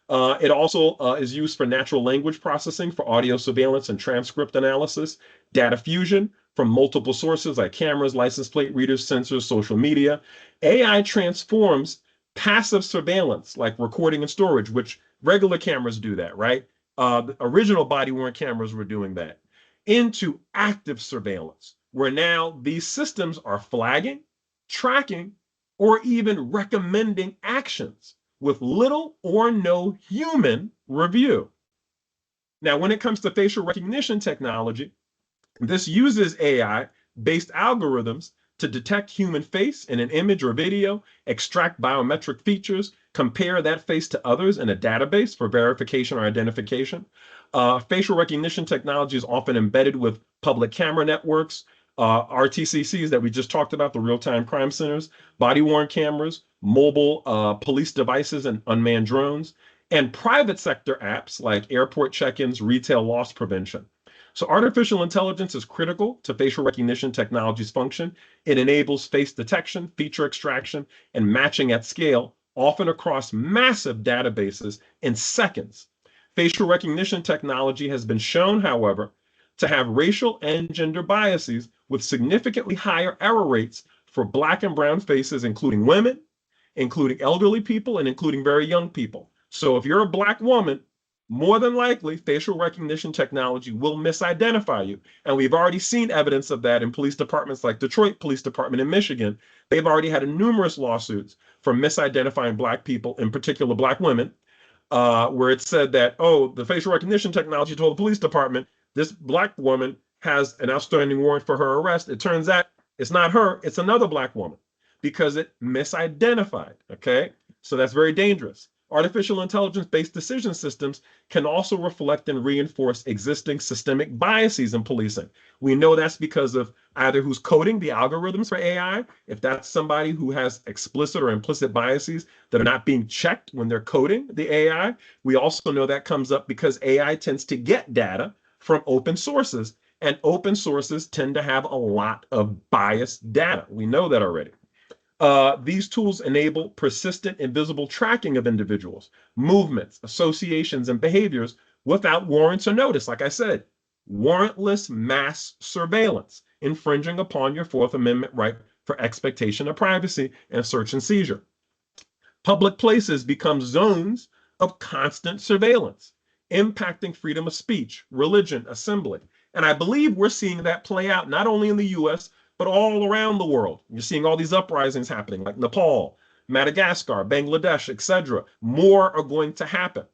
It also is used for natural language processing, for audio surveillance and transcript analysis, data fusion, from multiple sources like cameras, license plate readers, sensors, social media. AI transforms passive surveillance like recording and storage, which regular cameras do that, right? The original body-worn cameras were doing that, into active surveillance, where now these systems are flagging, tracking, or even recommending actions with little or no human review. Now, when it comes to facial recognition technology, this uses AI-based algorithms to detect human face in an image or video, extract biometric features, compare that face to others in a database for verification or identification. Facial recognition technology is often embedded with public camera networks, RTCCs that we just talked about, the real-time crime centers, body-worn cameras, mobile police devices and unmanned drones, and private sector apps like airport check-ins, retail loss prevention. So artificial intelligence is critical to facial recognition technology's function. It enables face detection, feature extraction, and matching at scale, often across massive databases in seconds. Facial recognition technology has been shown, however, to have racial and gender biases with significantly higher error rates for Black and brown faces, including women, including elderly people, and including very young people. So if you're a Black woman, more than likely, facial recognition technology will misidentify you. And we've already seen evidence of that in police departments like Detroit Police Department in Michigan. They've already had numerous lawsuits for misidentifying Black people, in particular Black women, where it said that, oh, the facial recognition technology told the police department this Black woman has an outstanding warrant for her arrest. It turns out it's not her, it's another Black woman because it misidentified, okay? So that's very dangerous. Artificial intelligence-based decision systems can also reflect and reinforce existing systemic biases in policing. We know that's because of either who's coding the algorithms for AI, if that's somebody who has explicit or implicit biases that are not being checked when they're coding the AI. We also know that comes up because AI tends to get data from open sources, and open sources tend to have a lot of biased data. We know that already. These tools enable persistent and visible tracking of individuals, movements, associations, and behaviors without warrants or notice. Like I said, warrantless mass surveillance, infringing upon your Fourth Amendment right for expectation of privacy and search and seizure. Public places become zones of constant surveillance, impacting freedom of speech, religion, assembly. And I believe we're seeing that play out not only in the US, but all around the world. You're seeing all these uprisings happening, like Nepal, Madagascar, Bangladesh, etc. More are going to happen.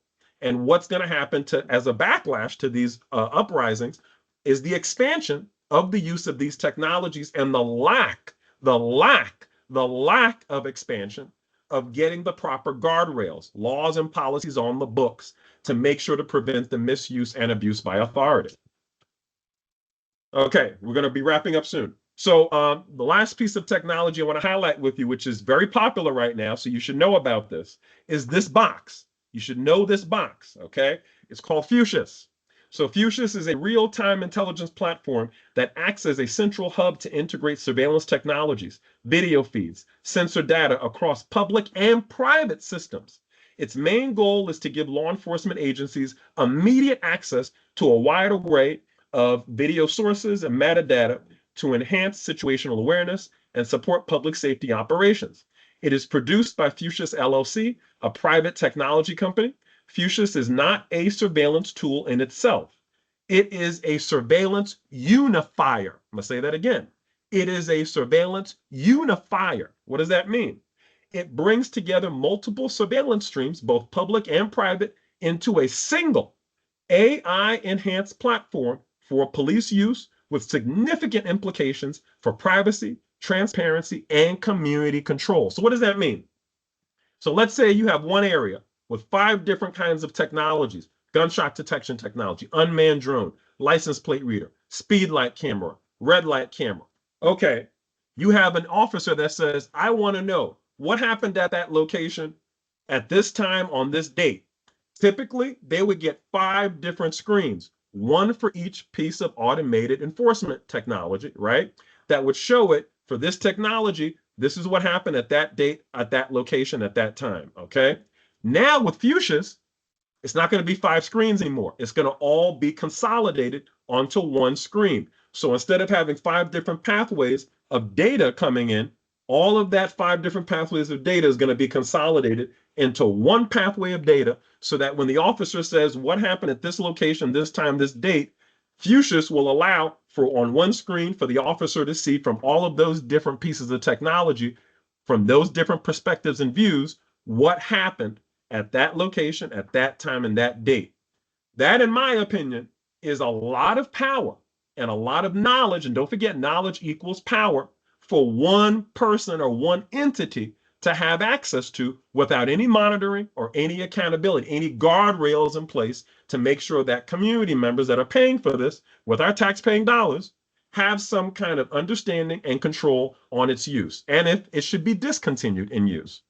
And what's going to happen as a backlash to these uprisings is the expansion of the use of these technologies and the lack of expansion of getting the proper guardrails, laws, and policies on the books to make sure to prevent the misuse and abuse by authority. Okay, we're going to be wrapping up soon. So the last piece of technology I want to highlight with you, which is very popular right now, so you should know about this, is this box. You should know this box, okay? It's called Fuchsias. So Fuchsias is a real-time intelligence platform that acts as a central hub to integrate surveillance technologies, video feeds, sensor data across public and private systems. Its main goal is to give law enforcement agencies immediate access to a wide array of video sources and metadata to enhance situational awareness and support public safety operations. It is produced by Fuchsias LLC, a private technology company. Fuchsias is not a surveillance tool in itself. It is a surveillance unifier. I'm going to say that again. It is a surveillance unifier. What does that mean? It brings together multiple surveillance streams, both public and private, into a single AI-enhanced platform for police use with significant implications for privacy, transparency, and community control. So what does that mean? So let's say you have one area with 5 different kinds of technologies: gunshot detection technology, unmanned drone, license plate reader, speed light camera, red light camera. Okay, you have an officer that says, I want to know what happened at that location at this time on this date. Typically, they would get 5 different screens, one for each piece of automated enforcement technology, right? That would show it for this technology, this is what happened at that date, at that location, at that time, okay? Now with Fuchsias, it's not going to be 5 screens anymore. It's going to all be consolidated onto one screen. So instead of having 5 different pathways of data coming in, all of that 5 different pathways of data is going to be consolidated into one pathway of data, so that when the officer says what happened at this location, this time, this date, Fuchsias will allow for on one screen for the officer to see from all of those different pieces of technology, from those different perspectives and views, what happened at that location, at that time, and that date. That, in my opinion, is a lot of power and a lot of knowledge. And don't forget, knowledge equals power for one person or one entity to have access to without any monitoring or any accountability, any guardrails in place to make sure that community members that are paying for this with our tax-paying dollars have some kind of understanding and control on its use, and if it should be discontinued in use.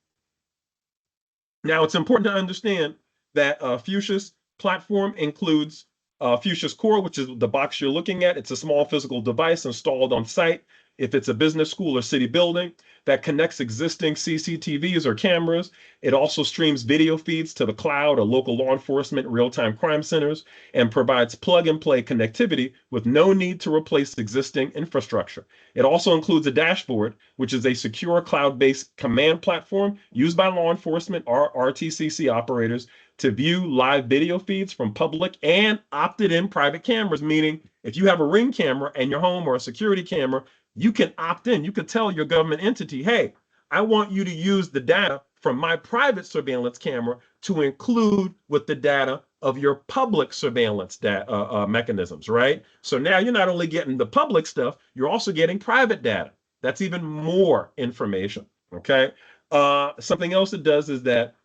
Now, it's important to understand that Fuchsia's platform includes Fuchsia's Core, which is the box you're looking at. It's a small physical device installed on site if it's a business, school, or city building that connects existing CCTVs or cameras. It also streams video feeds to the cloud or local law enforcement real-time crime centers and provides plug-and-play connectivity with no need to replace existing infrastructure. It also includes a dashboard, which is a secure cloud-based command platform used by law enforcement or RTCC operators to view live video feeds from public and opted-in private cameras, meaning if you have a Ring camera in your home or a security camera, you can opt in. You can tell your government entity, hey, I want you to use the data from my private surveillance camera to include with the data of your public surveillance mechanisms, right? So now you're not only getting the public stuff, you're also getting private data. That's even more information, okay? Something else it does is that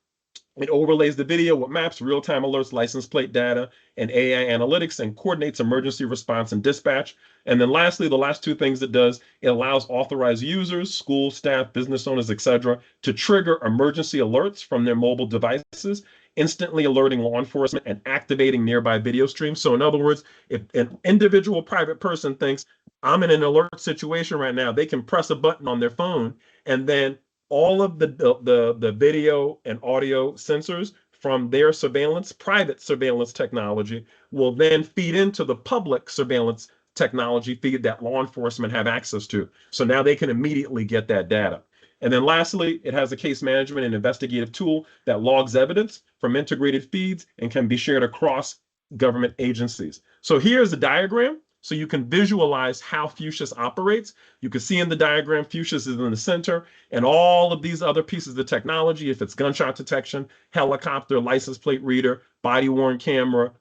it overlays the video with maps, real-time alerts, license plate data, and AI analytics, and coordinates emergency response and dispatch. And then lastly, the last 2 things it does, it allows authorized users, school staff, business owners, etc., to trigger emergency alerts from their mobile devices, instantly alerting law enforcement and activating nearby video streams. So in other words, if an individual private person thinks, I'm in an alert situation right now, they can press a button on their phone, and then all of the video and audio sensors from their surveillance, private surveillance technology, will then feed into the public surveillance technology feed that law enforcement have access to. So now they can immediately get that data. And then lastly, it has a case management and investigative tool that logs evidence from integrated feeds and can be shared across government agencies. So here's a diagram so you can visualize how Fuchsias operates. You can see in the diagram, Fuchsias is in the center, and all of these other pieces of technology, if it's gunshot detection, helicopter, license plate reader, body-worn camera,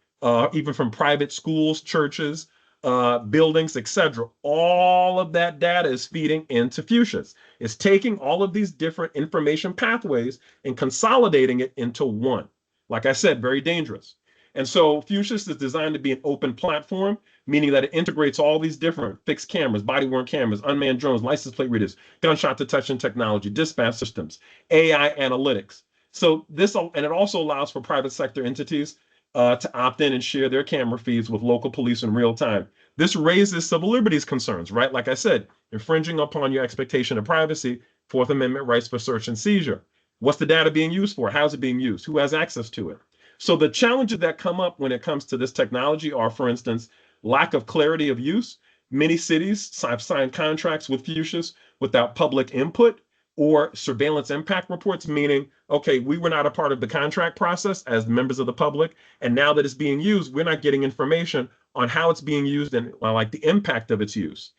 even from private schools, churches, buildings, etc. All of that data is feeding into Fuchsias. It's taking all of these different information pathways and consolidating it into one. Like I said, very dangerous. And so Fuchsias is designed to be an open platform, meaning that it integrates all these different fixed cameras, body-worn cameras, unmanned drones, license plate readers, gunshot detection technology, dispatch systems, AI analytics. So this, and it also allows for private sector entities to opt in and share their camera feeds with local police in real time. This raises civil liberties concerns, right? Like I said, infringing upon your expectation of privacy, Fourth Amendment rights for search and seizure. What's the data being used for? How's it being used? Who has access to it? So the challenges that come up when it comes to this technology are, for instance, lack of clarity of use. Many cities have signed contracts with Fuchsias without public input or surveillance impact reports, meaning, okay, we were not a part of the contract process as members of the public, and now that it's being used, we're not getting information on how it's being used and like the impact of its use.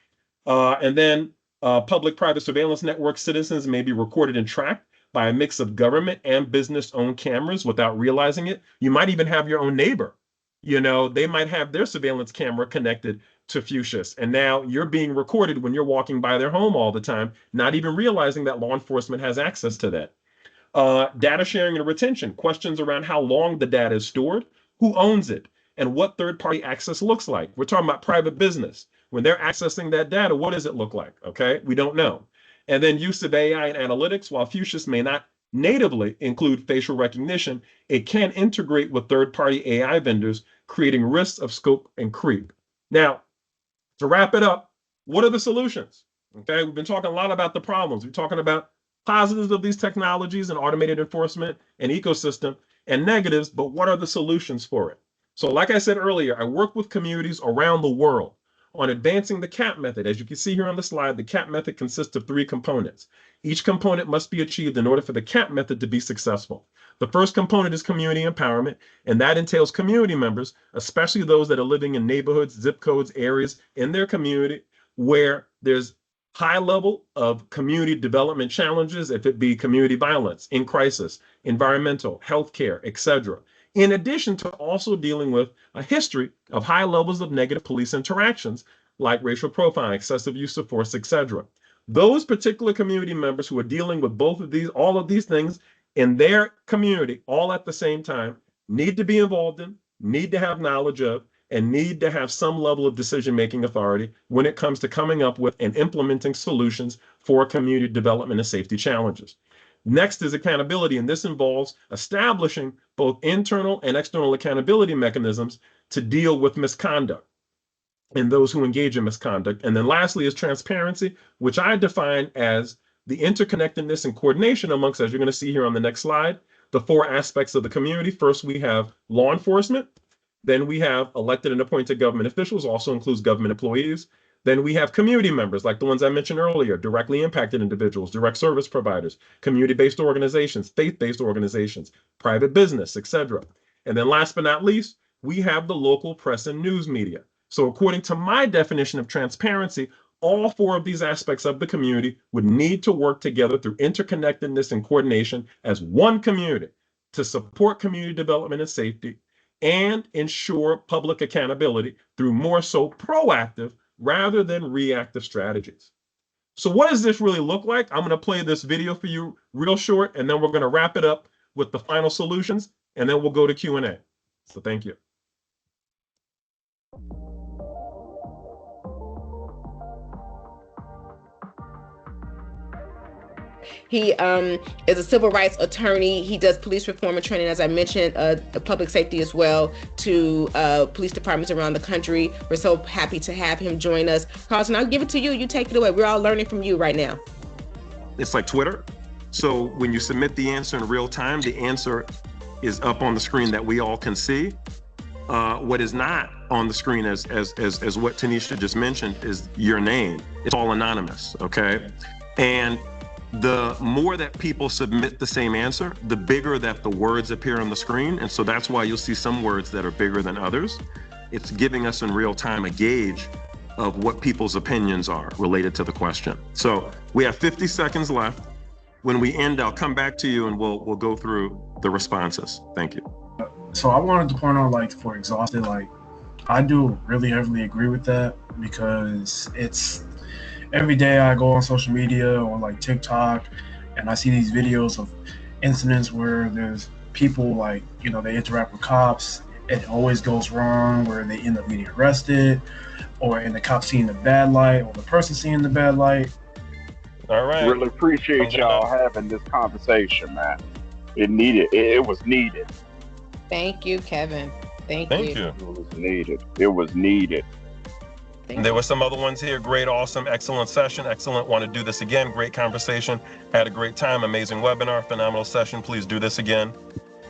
And then public-private surveillance network citizens may be recorded and tracked by a mix of government and business-owned cameras without realizing it. You might even have your own neighbor. You know, they might have their surveillance camera connected to Fuchsias, and now you're being recorded when you're walking by their home all the time, not even realizing that law enforcement has access to that. Data sharing and retention, questions around how long the data is stored, who owns it, and what third-party access looks like. We're talking about private business. When they're accessing that data, what does it look like? Okay, we don't know. And then use of AI and analytics. While Fuchsias may not natively include facial recognition, it can integrate with third-party AI vendors, creating risks of scope and creep. Now, to wrap it up, what are the solutions? Okay, we've been talking a lot about the problems. We're talking about positives of these technologies and automated enforcement and ecosystem, and negatives, but what are the solutions for it? So like I said earlier, I work with communities around the world on advancing the CAP method. As you can see here on the slide, the CAP method consists of 3 components. Each component must be achieved in order for the CAP method to be successful. The first component is community empowerment, and that entails community members, especially those that are living in neighborhoods, zip codes, areas in their community where there's high level of community development challenges, if it be community violence, in crisis, environmental, healthcare, etc. In addition to also dealing with a history of high levels of negative police interactions like racial profiling, excessive use of force, etc. Those particular community members who are dealing with all of these things in their community, all at the same time, need to be involved in, need to have knowledge of, and need to have some level of decision-making authority when it comes to coming up with and implementing solutions for community development and safety challenges. Next is accountability, and this involves establishing both internal and external accountability mechanisms to deal with misconduct and those who engage in misconduct. And then lastly is transparency, which I define as the interconnectedness and coordination amongst, as you're going to see here on the next slide, the 4 aspects of the community. First, we have law enforcement. Then we have elected and appointed government officials, also includes government employees. Then we have community members, like the ones I mentioned earlier, directly impacted individuals, direct service providers, community-based organizations, faith-based organizations, private business, etc. And then last but not least, we have the local press and news media. So according to my definition of transparency, all 4 of these aspects of the community would need to work together through interconnectedness and coordination as one community to support community development and safety and ensure public accountability through more so proactive rather than reactive strategies. So what does this really look like? I'm going to play this video for you real short, and then we're going to wrap it up with the final solutions, and then we'll go to Q&A. So thank you. He is a civil rights attorney. He does police reform and training, as I mentioned, public safety as well, to police departments around the country. We're so happy to have him join us. Carlton, I'll give it to you. You take it away. We're all learning from you right now. It's like Twitter. So when you submit the answer in real time, the answer is up on the screen that we all can see. What is not on the screen, as what Tanisha just mentioned, is your name. It's all anonymous, okay? And the more that people submit the same answer, the bigger that the words appear on the screen. And so that's why you'll see some words that are bigger than others. It's giving us in real time a gauge of what people's opinions are related to the question. So we have 50 seconds left. When we end, I'll come back to you and we'll go through the responses. Thank you. So I wanted to point out, like, for exhausted, like, I do really heavily agree with that, because it's every day I go on social media or like TikTok and I see these videos of incidents where there's people, like, you know, they interact with cops, it always goes wrong, where they end up getting arrested, or and the cop seeing the bad light, or the person seeing the bad light. All right. Really appreciate y'all having this conversation, man. It was needed. Thank you, Kevin. Thank you. It was needed. It was needed. There were some other ones here. Great, awesome, excellent session. Excellent. Want to do this again. Great conversation. Had a great time. Amazing webinar. Phenomenal session. Please do this again.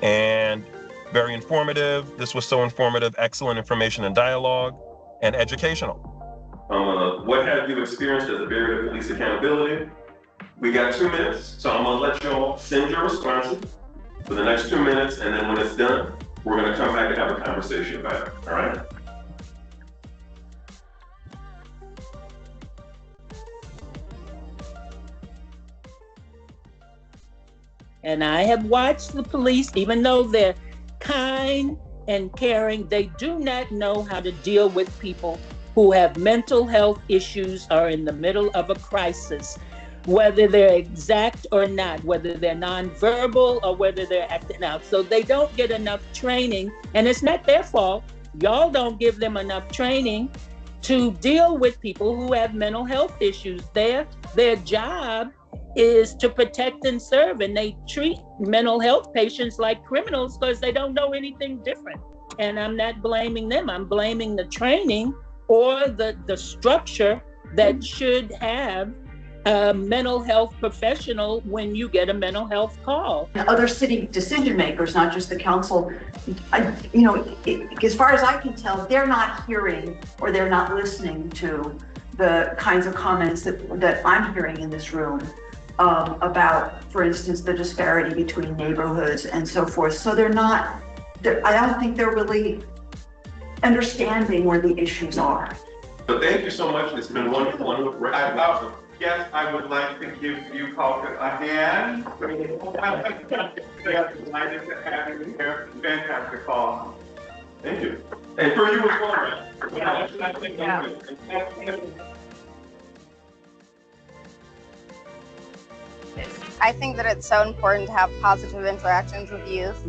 And very informative. This was so informative. Excellent information and dialogue, and educational. What have you experienced as a barrier to police accountability? We got 2 minutes, so I'm gonna let y'all send your responses for the next 2 minutes, and then when it's done, we're gonna come back and have a conversation about it, all right? And I have watched the police, even though they're kind and caring, they do not know how to deal with people who have mental health issues or in the middle of a crisis, whether they're exact or not, whether they're nonverbal or whether they're acting out. So they don't get enough training, and it's not their fault. Y'all don't give them enough training to deal with people who have mental health issues. Their job is to protect and serve, and they treat mental health patients like criminals because they don't know anything different. And I'm not blaming them. I'm blaming the training or the structure that should have a mental health professional when you get a mental health call. Other city decision makers, not just the council, as far as I can tell, they're not hearing or they're not listening to the kinds of comments that I'm hearing in this room about, for instance, the disparity between neighborhoods and so forth. So I don't think they're really understanding where the issues are. So thank you so much. It's been wonderful. Yes, I would like to give you, Carlton, a hand. Delighted to have you here. Fantastic call. Thank you. And for you as well, man. Yeah. I think that it's so important to have positive interactions with youth,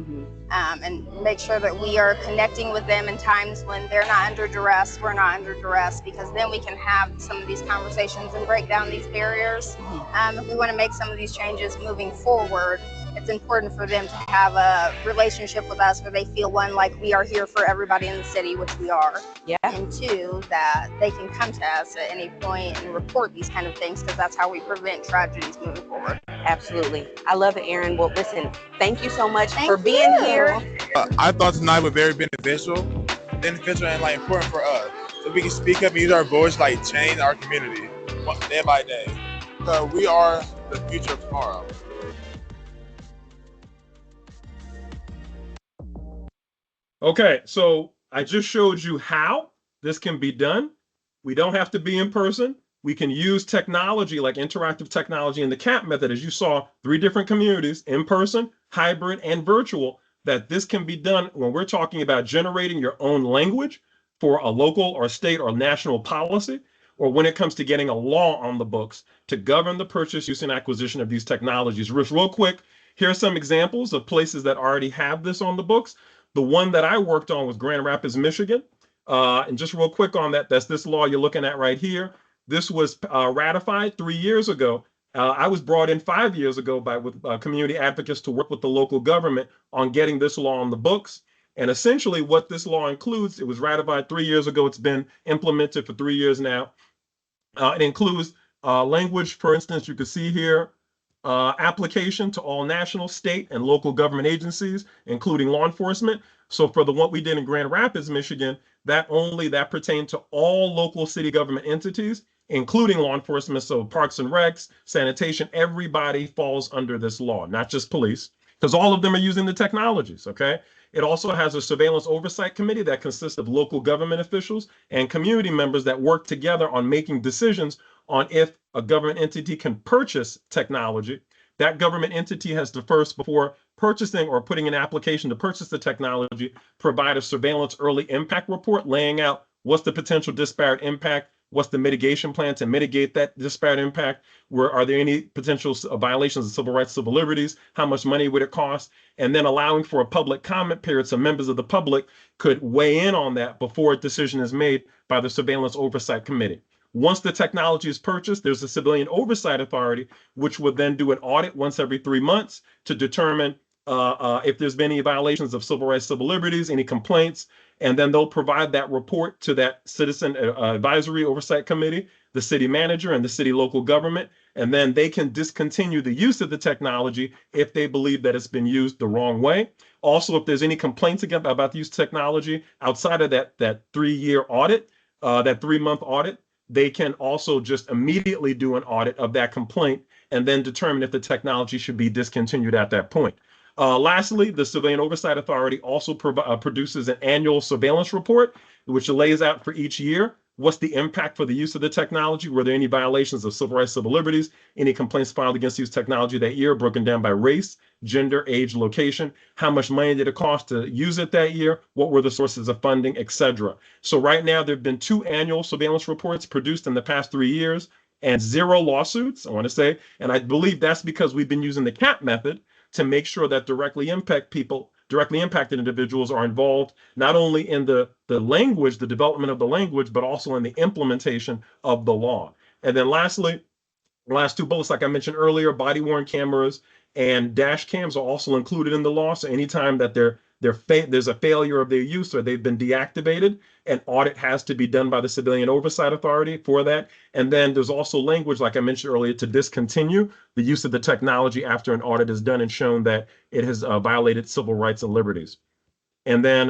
and make sure that we are connecting with them in times when they're not under duress, we're not under duress, because then we can have some of these conversations and break down these barriers. If we want to make some of these changes moving forward, it's important for them to have a relationship with us where they feel, one, like we are here for everybody in the city, which we are. Yeah. And two, that they can come to us at any point and report these kind of things, because that's how we prevent tragedies moving forward. Absolutely. I love it, Erin. Well, listen, thank you so much for being here. I thought tonight was very beneficial and important for us. So we can speak up and use our voice, change our community day by day. We are the future of tomorrow. Okay, so I just showed you how this can be done. We don't have to be in person. We can use technology like interactive technology in the CAP method, as you saw, 3 different communities, in person, hybrid, and virtual, that this can be done when we're talking about generating your own language for a local or state or national policy, or when it comes to getting a law on the books to govern the purchase, use, and acquisition of these technologies. Real quick, here are some examples of places that already have this on the books. The one that I worked on was Grand Rapids, Michigan. And just real quick on that, that's this law you're looking at right here. This was ratified 3 years ago. I was brought in 5 years ago with community advocates to work with the local government on getting this law on the books. And essentially what this law includes, it was ratified 3 years ago. It's been implemented for 3 years now. It includes language, for instance, you can see here, application to all national, state, and local government agencies, including law enforcement. So for what we did in Grand Rapids, Michigan, that pertained to all local city government entities, including law enforcement. So parks and recs, sanitation, everybody falls under this law, not just police, because all of them are using the technologies, okay? It also has a surveillance oversight committee that consists of local government officials and community members that work together on making decisions on if a government entity can purchase technology. That government entity has to first, before purchasing or putting an application to purchase the technology, provide a surveillance early impact report laying out what's the potential disparate impact, what's the mitigation plan to mitigate that disparate impact, are there any potential violations of civil rights, civil liberties, how much money would it cost, and then allowing for a public comment period so members of the public could weigh in on that before a decision is made by the surveillance oversight committee. Once the technology is purchased, there's a civilian oversight authority, which would then do an audit once every 3 months to determine if there's been any violations of civil rights, civil liberties, any complaints, and then they'll provide that report to that citizen advisory oversight committee, the city manager, and the city local government, and then they can discontinue the use of the technology if they believe that it's been used the wrong way. Also, if there's any complaints about the use of technology outside of that 3-year audit, that 3-month audit, they can also just immediately do an audit of that complaint and then determine if the technology should be discontinued at that point. Lastly, the Civilian Oversight Authority also produces an annual surveillance report, which lays out for each year what's the impact for the use of the technology, were there any violations of civil rights, civil liberties, any complaints filed against use technology that year, broken down by race, gender, age, location, how much money did it cost to use it that year, what were the sources of funding, etc. So right now, there have been 2 annual surveillance reports produced in the past 3 years and 0 lawsuits, I want to say, and I believe that's because we've been using the CAP method to make sure that directly impacted individuals are involved, not only in the language, the development of the language, but also in the implementation of the law. And then lastly, the last 2 bullets, like I mentioned earlier, body-worn cameras and dash cams are also included in the law. So anytime that they're there's a failure of their use or they've been deactivated, an audit has to be done by the Civilian Oversight Authority for that. And then there's also language, like I mentioned earlier, to discontinue the use of the technology after an audit is done and shown that it has violated civil rights and liberties. And then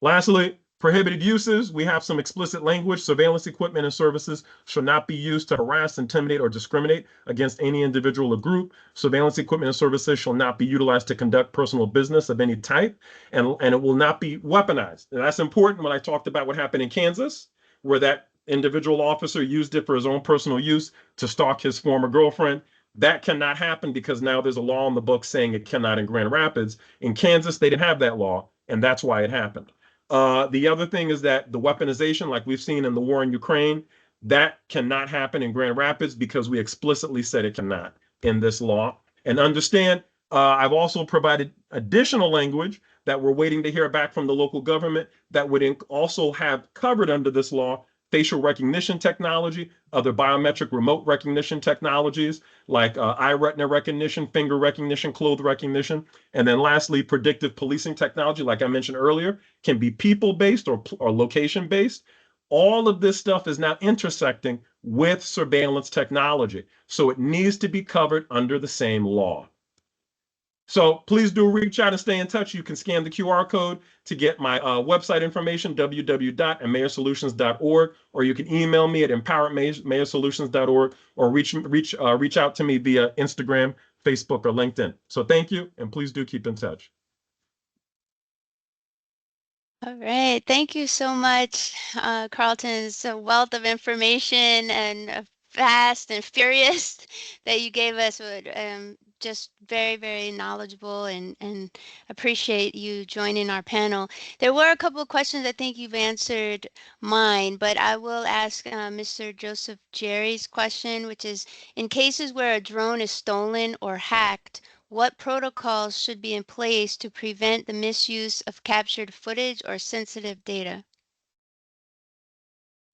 lastly, prohibited uses. We have some explicit language. Surveillance equipment and services shall not be used to harass, intimidate, or discriminate against any individual or group. Surveillance equipment and services shall not be utilized to conduct personal business of any type, and it will not be weaponized. And that's important when I talked about what happened in Kansas, where that individual officer used it for his own personal use to stalk his former girlfriend. That cannot happen because now there's a law in the book saying it cannot in Grand Rapids. In Kansas, they didn't have that law, and that's why it happened. The other thing is that the weaponization, like we've seen in the war in Ukraine, that cannot happen in Grand Rapids because we explicitly said it cannot in this law. And understand, I've also provided additional language that we're waiting to hear back from the local government that would also have covered under this law facial recognition technology, other biometric remote recognition technologies like eye retina recognition, finger recognition, clothes recognition. And then lastly, predictive policing technology, like I mentioned earlier, can be people-based or location-based. All of this stuff is now intersecting with surveillance technology. So it needs to be covered under the same law. So please do reach out and stay in touch. You can scan the QR code to get my website information, www.mayorsolutions.org, or you can email me at empower@mayorsolutions.org, or reach out to me via Instagram, Facebook, or LinkedIn. So thank you, and please do keep in touch. All right. Thank you so much, Carlton. It's a wealth of information and fast and furious that you gave us. Just very, very knowledgeable, and appreciate you joining our panel. There were a couple of questions. I think you've answered mine, but I will ask Mr. Joseph Jerry's question, which is, in cases where a drone is stolen or hacked, what protocols should be in place to prevent the misuse of captured footage or sensitive data?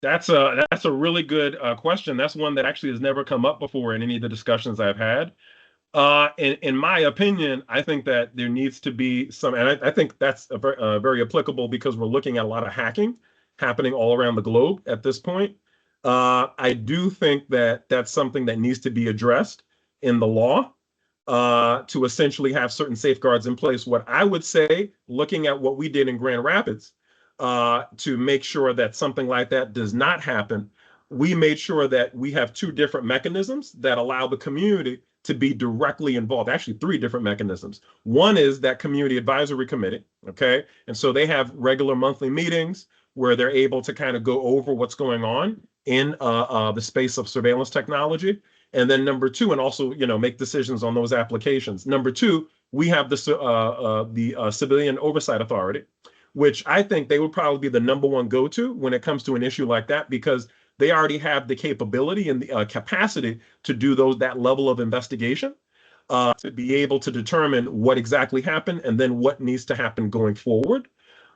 That's a really good question. That's one that actually has never come up before in any of the discussions I've had. In my opinion, I think that there needs to be some, and I think that's very applicable because we're looking at a lot of hacking happening all around the globe at this point. I do think that that's something that needs to be addressed in the law to essentially have certain safeguards in place. What I would say, looking at what we did in Grand Rapids, to make sure that something like that does not happen, we made sure that we have two different mechanisms that allow the community to be directly involved. Actually, three different mechanisms. One is that community advisory committee, okay? And so they have regular monthly meetings where they're able to kind of go over what's going on in the space of surveillance technology. And then number two, and also, make decisions on those applications. Number two, we have the Civilian Oversight Authority, which I think they would probably be the number one go-to when it comes to an issue like that, because they already have the capability and the capacity to do that level of investigation, to be able to determine what exactly happened and then what needs to happen going forward.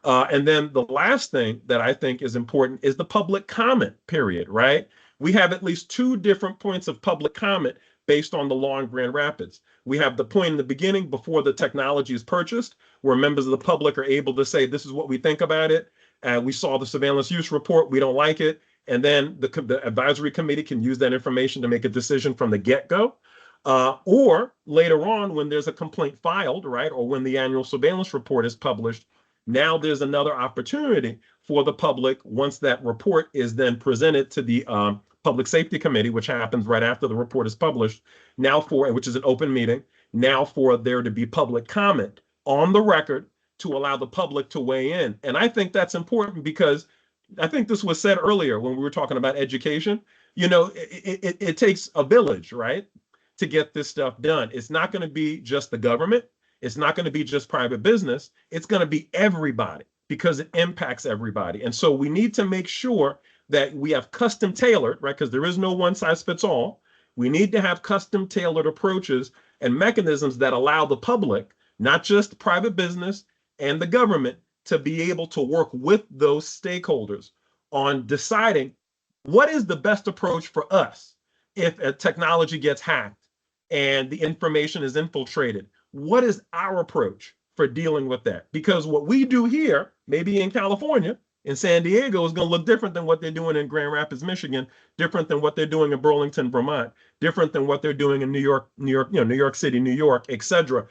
And then the last thing that I think is important is the public comment period, right? We have at least two different points of public comment based on the law in Grand Rapids. We have the point in the beginning before the technology is purchased, where members of the public are able to say, this is what we think about it. We saw the surveillance use report, we don't like it. And then the advisory committee can use that information to make a decision from the get-go. Or later on, when there's a complaint filed, right, or when the annual surveillance report is published, now there's another opportunity for the public, once that report is then presented to the Public Safety Committee, which happens right after the report is published, which is an open meeting, now for there to be public comment on the record to allow the public to weigh in. And I think that's important because I think this was said earlier when we were talking about education. It takes a village, right, to get this stuff done. It's not going to be just the government. It's not going to be just private business. It's going to be everybody because it impacts everybody. And so we need to make sure that we have custom tailored, right, because there is no one size fits all. We need to have custom tailored approaches and mechanisms that allow the public, not just private business and the government, to be able to work with those stakeholders on deciding what is the best approach for us if a technology gets hacked and the information is infiltrated. what is our approach for dealing with that? Because what we do here, maybe in California, in San Diego, is going to look different than what they're doing in Grand Rapids, Michigan, different than what they're doing in Burlington, Vermont, different than what they're doing in New York, New York City, New York, etc.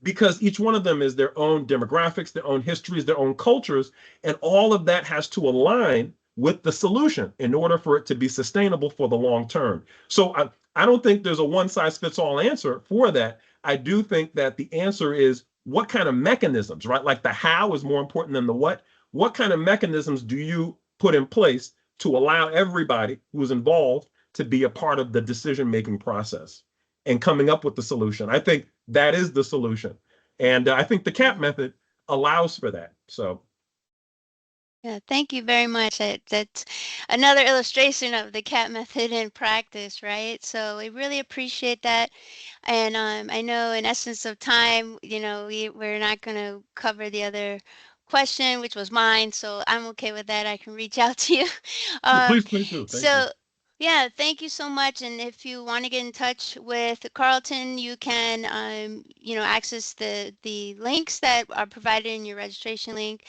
Because each one of them is their own demographics, their own histories, their own cultures, and all of that has to align with the solution in order for it to be sustainable for the long term. So I don't think there's a one-size-fits-all answer for that. I do think that the answer is what kind of mechanisms, right? Like the how is more important than the what. What kind of mechanisms do you put in place to allow everybody who's involved to be a part of the decision-making process and coming up with the solution? I think that is the solution. And I think the CAP method allows for that. So. Yeah, thank you very much. That's another illustration of the CAP method in practice, right? So we really appreciate that. And I know in essence of time, we're not going to cover the other question, which was mine. So I'm okay with that. I can reach out to you. Please do. Thank you. Yeah, thank you so much. And if you want to get in touch with Carlton, you can, access the links that are provided in your registration link.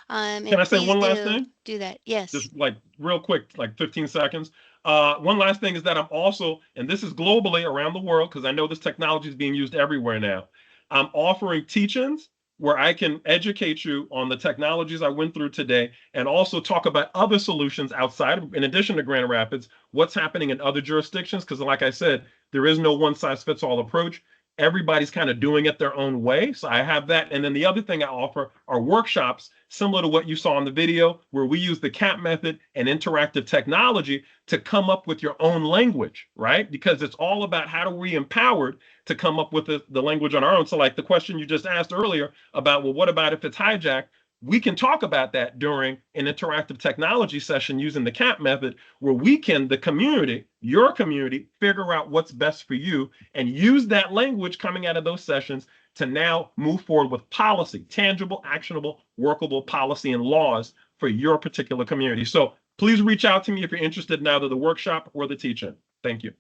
Can I say one last thing? Do that. Yes. Just like real quick, like 15 seconds. One last thing is that I'm also, and this is globally around the world, because I know this technology is being used everywhere now. I'm offering teach-ins where I can educate you on the technologies I went through today and also talk about other solutions outside, in addition to Grand Rapids, what's happening in other jurisdictions. Because like I said, there is no one-size-fits-all approach. Everybody's kind of doing it their own way. So I have that. And then the other thing I offer are workshops similar to what you saw in the video, where we use the CAP method and interactive technology to come up with your own language, right? Because it's all about how do we empowered to come up with the language on our own. So like the question you just asked earlier about, well, what about if it's hijacked? We can talk about that during an interactive technology session using the CAP method, where we can, the community, your community, figure out what's best for you and use that language coming out of those sessions to now move forward with policy, tangible, actionable, workable policy and laws for your particular community. So please reach out to me if you're interested in either the workshop or the teach-in. Thank you.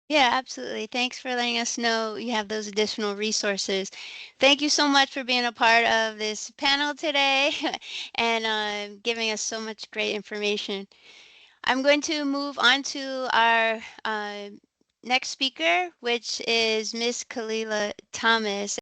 Yeah, absolutely. Thanks for letting us know you have those additional resources. Thank you so much for being a part of this panel today and giving us so much great information. I'm going to move on to our next speaker, which is Miss Kalila Thomas.